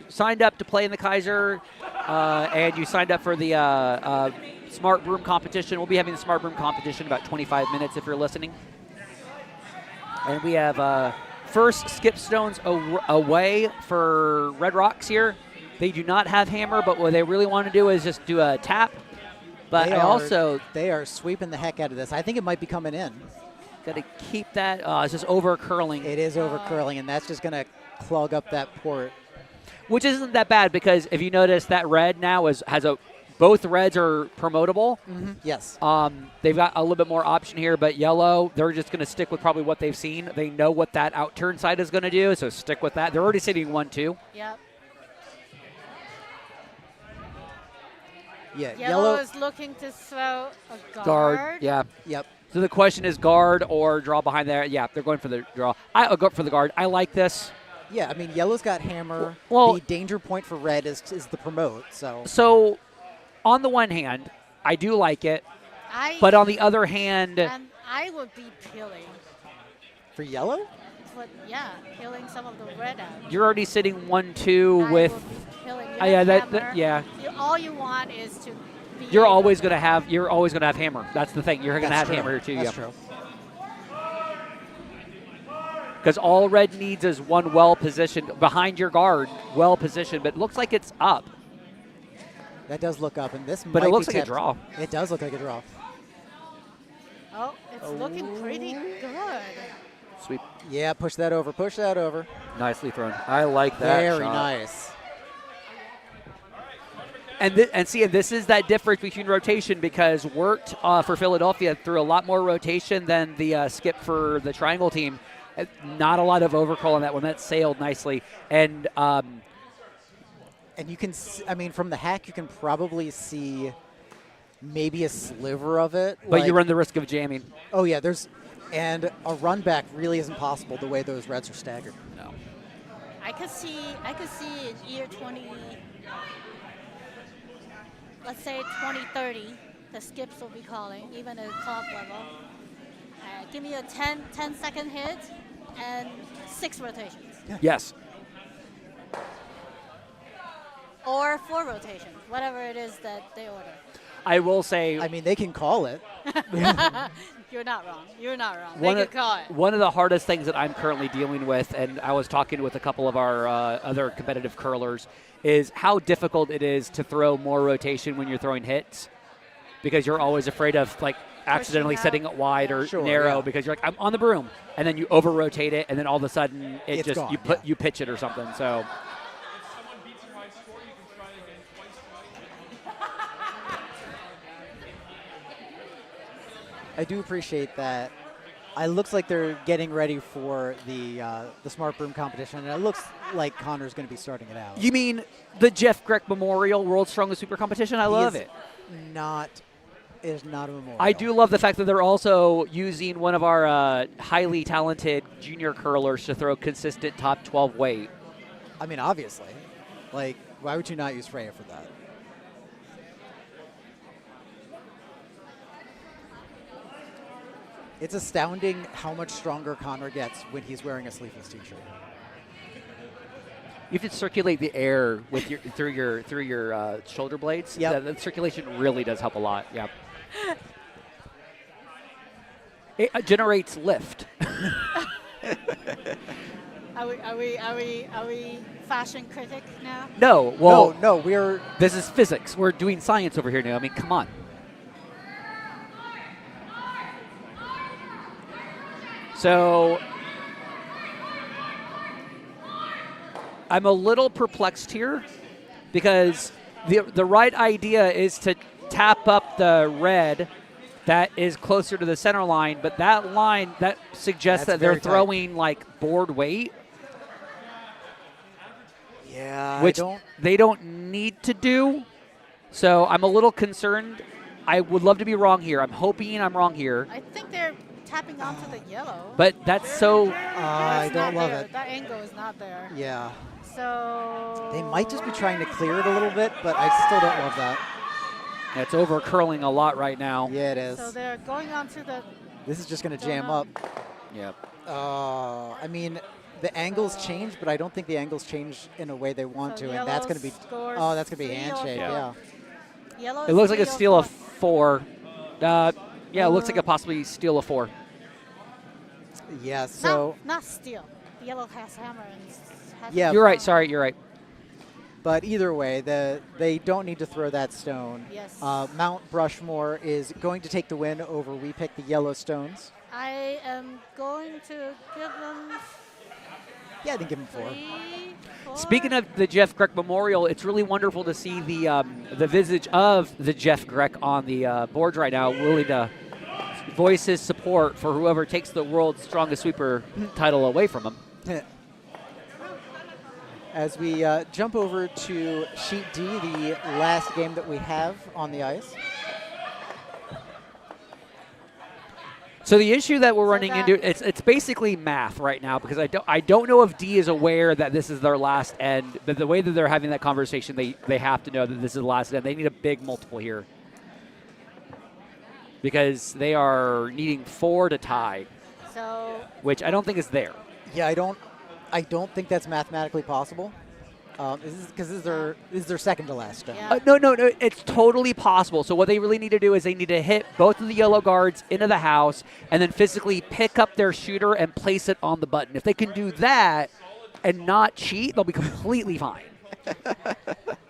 signed up to play in the Kayser and you signed up for the Smart Broom competition, we'll be having the Smart Broom competition in about 25 minutes if you're listening. And we have first skip stones away for Red Rocks here. They do not have hammer, but what they really want to do is just do a tap. But they are sweeping the heck out of this. I think it might be coming in. Got to keep that. It's just over curling. It is over curling, and that's just going to clog up that port. Which isn't that bad because if you notice that red now both reds are promotable. Mm-hmm. Yes. They've got a little bit more option here, but yellow, they're just going to stick with probably what they've seen. They know what that out turn side is going to do, so stick with that. They're already sitting 1-2. Yep. Yeah. Yellow is looking to throw a guard. Yeah. Yep. So the question is guard or draw behind there. Yeah, they're going for the draw. I'll go for the guard. I like this. Yeah, I mean, yellow's got hammer. Well, the danger point for red is the promote. So on the one hand, I do like it. But on the other hand, I would be peeling. For yellow? But yeah, peeling some of the red out. You're already sitting 1-2 with. Yeah. All you want is to. You're always going to have hammer. That's the thing. You're going to have hammer here too. That's true. Because all red needs is one well positioned behind your guard, well positioned, but it looks like it's up. That does look up, and this. But might it looks be like a draw. It does look like a draw. Oh, it's looking pretty good. Sweep. Yeah, push that over. Push that over. Nicely thrown. I like that. Very shot. nice. And this is that difference between rotation because Wert for Philadelphia threw a lot more rotation than the skip for the triangle team. Not a lot of overcall on that one. That sailed nicely. And you can, from the hack, you can probably see maybe a sliver of it. But you run the risk of jamming. Oh, yeah. And a run back really isn't possible the way those reds are staggered. No. I could see in year 20, let's say 2030, the skips will be calling, even at club level. Give me a 10-second hit and 6 rotations. Yes. Or 4 rotations, whatever it is that they order. I will say. They can call it. You're not wrong. They can call it. One of the hardest things that I'm currently dealing with, and I was talking with a couple of our other competitive curlers, is how difficult it is to throw more rotation when you're throwing hits, because you're always afraid of accidentally setting it wide or narrow because you're like, I'm on the broom, and then you over rotate it, and then all of a sudden it's just gone, you pitch it or something. So. I do appreciate that. It looks like they're getting ready for the Smart Broom competition, and it looks like Conor's going to be starting it out. You mean the Jeff Grech Memorial World's Strongest Super Competition? I love it. It is not a memorial. I do love the fact that they're also using one of our highly talented junior curlers to throw consistent top 12 weight. Obviously. Why would you not use Freya for that? It's astounding how much stronger Conor gets when he's wearing a sleeveless t-shirt. You have to circulate the air with through your shoulder blades. Yeah, the circulation really does help a lot. Yeah. It generates lift. Are we fashion critic now? No. Well, no. This is physics. We're doing science over here now. Come on. So I'm a little perplexed here because the right idea is to tap up the red that is closer to the center line, but that line, that suggests that they're throwing board weight. Yeah, which they don't need to do. So I'm a little concerned. I would love to be wrong here. I'm hoping I'm wrong here. I think they're tapping onto the yellow. But that's so... I don't love it. That angle is not there. Yeah. So... They might just be trying to clear it a little bit, but I still don't love that. Yeah, it's over curling a lot right now. Yeah, it is. So they're going onto the... This is just going to jam up. Yeah. I mean, the angles change, but I don't think the angles change in a way they want So to, and that's going to be. yellow Oh, that's going to be 3 or handshake. 4. Yeah. Yellow It looks like a 3 or steal of 4. 4. Yeah, it looks like a possibly steal of 4. Yeah. So. Not steal. The yellow has hammer. And has Yeah. You're right. Sorry, you're right. But either way, they don't need to throw that stone. Yes. Mount Brushmore is going to take the win over We Pick the Yellow Stones. I am going to give them Yeah, I think give him 4. 3, 4. Speaking of the Jeff Grech Memorial, it's really wonderful to see the visage of the Jeff Grech on the boards right now, willing to voice his support for whoever takes the world's strongest sweeper title away from him. As we jump over to Sheet D, the last game that we have on the ice. So the issue that we're running that- into, it's basically math right now, because I don't know if D is aware that this is their last end, but the way that they're having that conversation, they have to know that this is the last end. They need a big multiple here, because they are needing 4 to tie, So which I don't think is there. Yeah, I don't think that's mathematically possible. Because this is their second to last stone. Yeah. No, it's totally possible. So what they really need to do is they need to hit both of the yellow guards into the house and then physically pick up their shooter and place it on the button. If they can do that and not cheat, they'll be completely fine.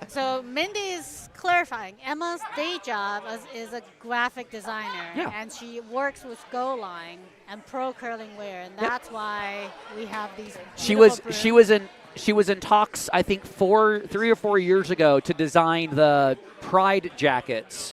So Mindy is clarifying. Emma's day job is a graphic designer, Yeah. and she works with Goal Line and pro curling wear, and that's why we have these. She beautiful was in talks, I think 3 or 4 years ago, to design the Pride jackets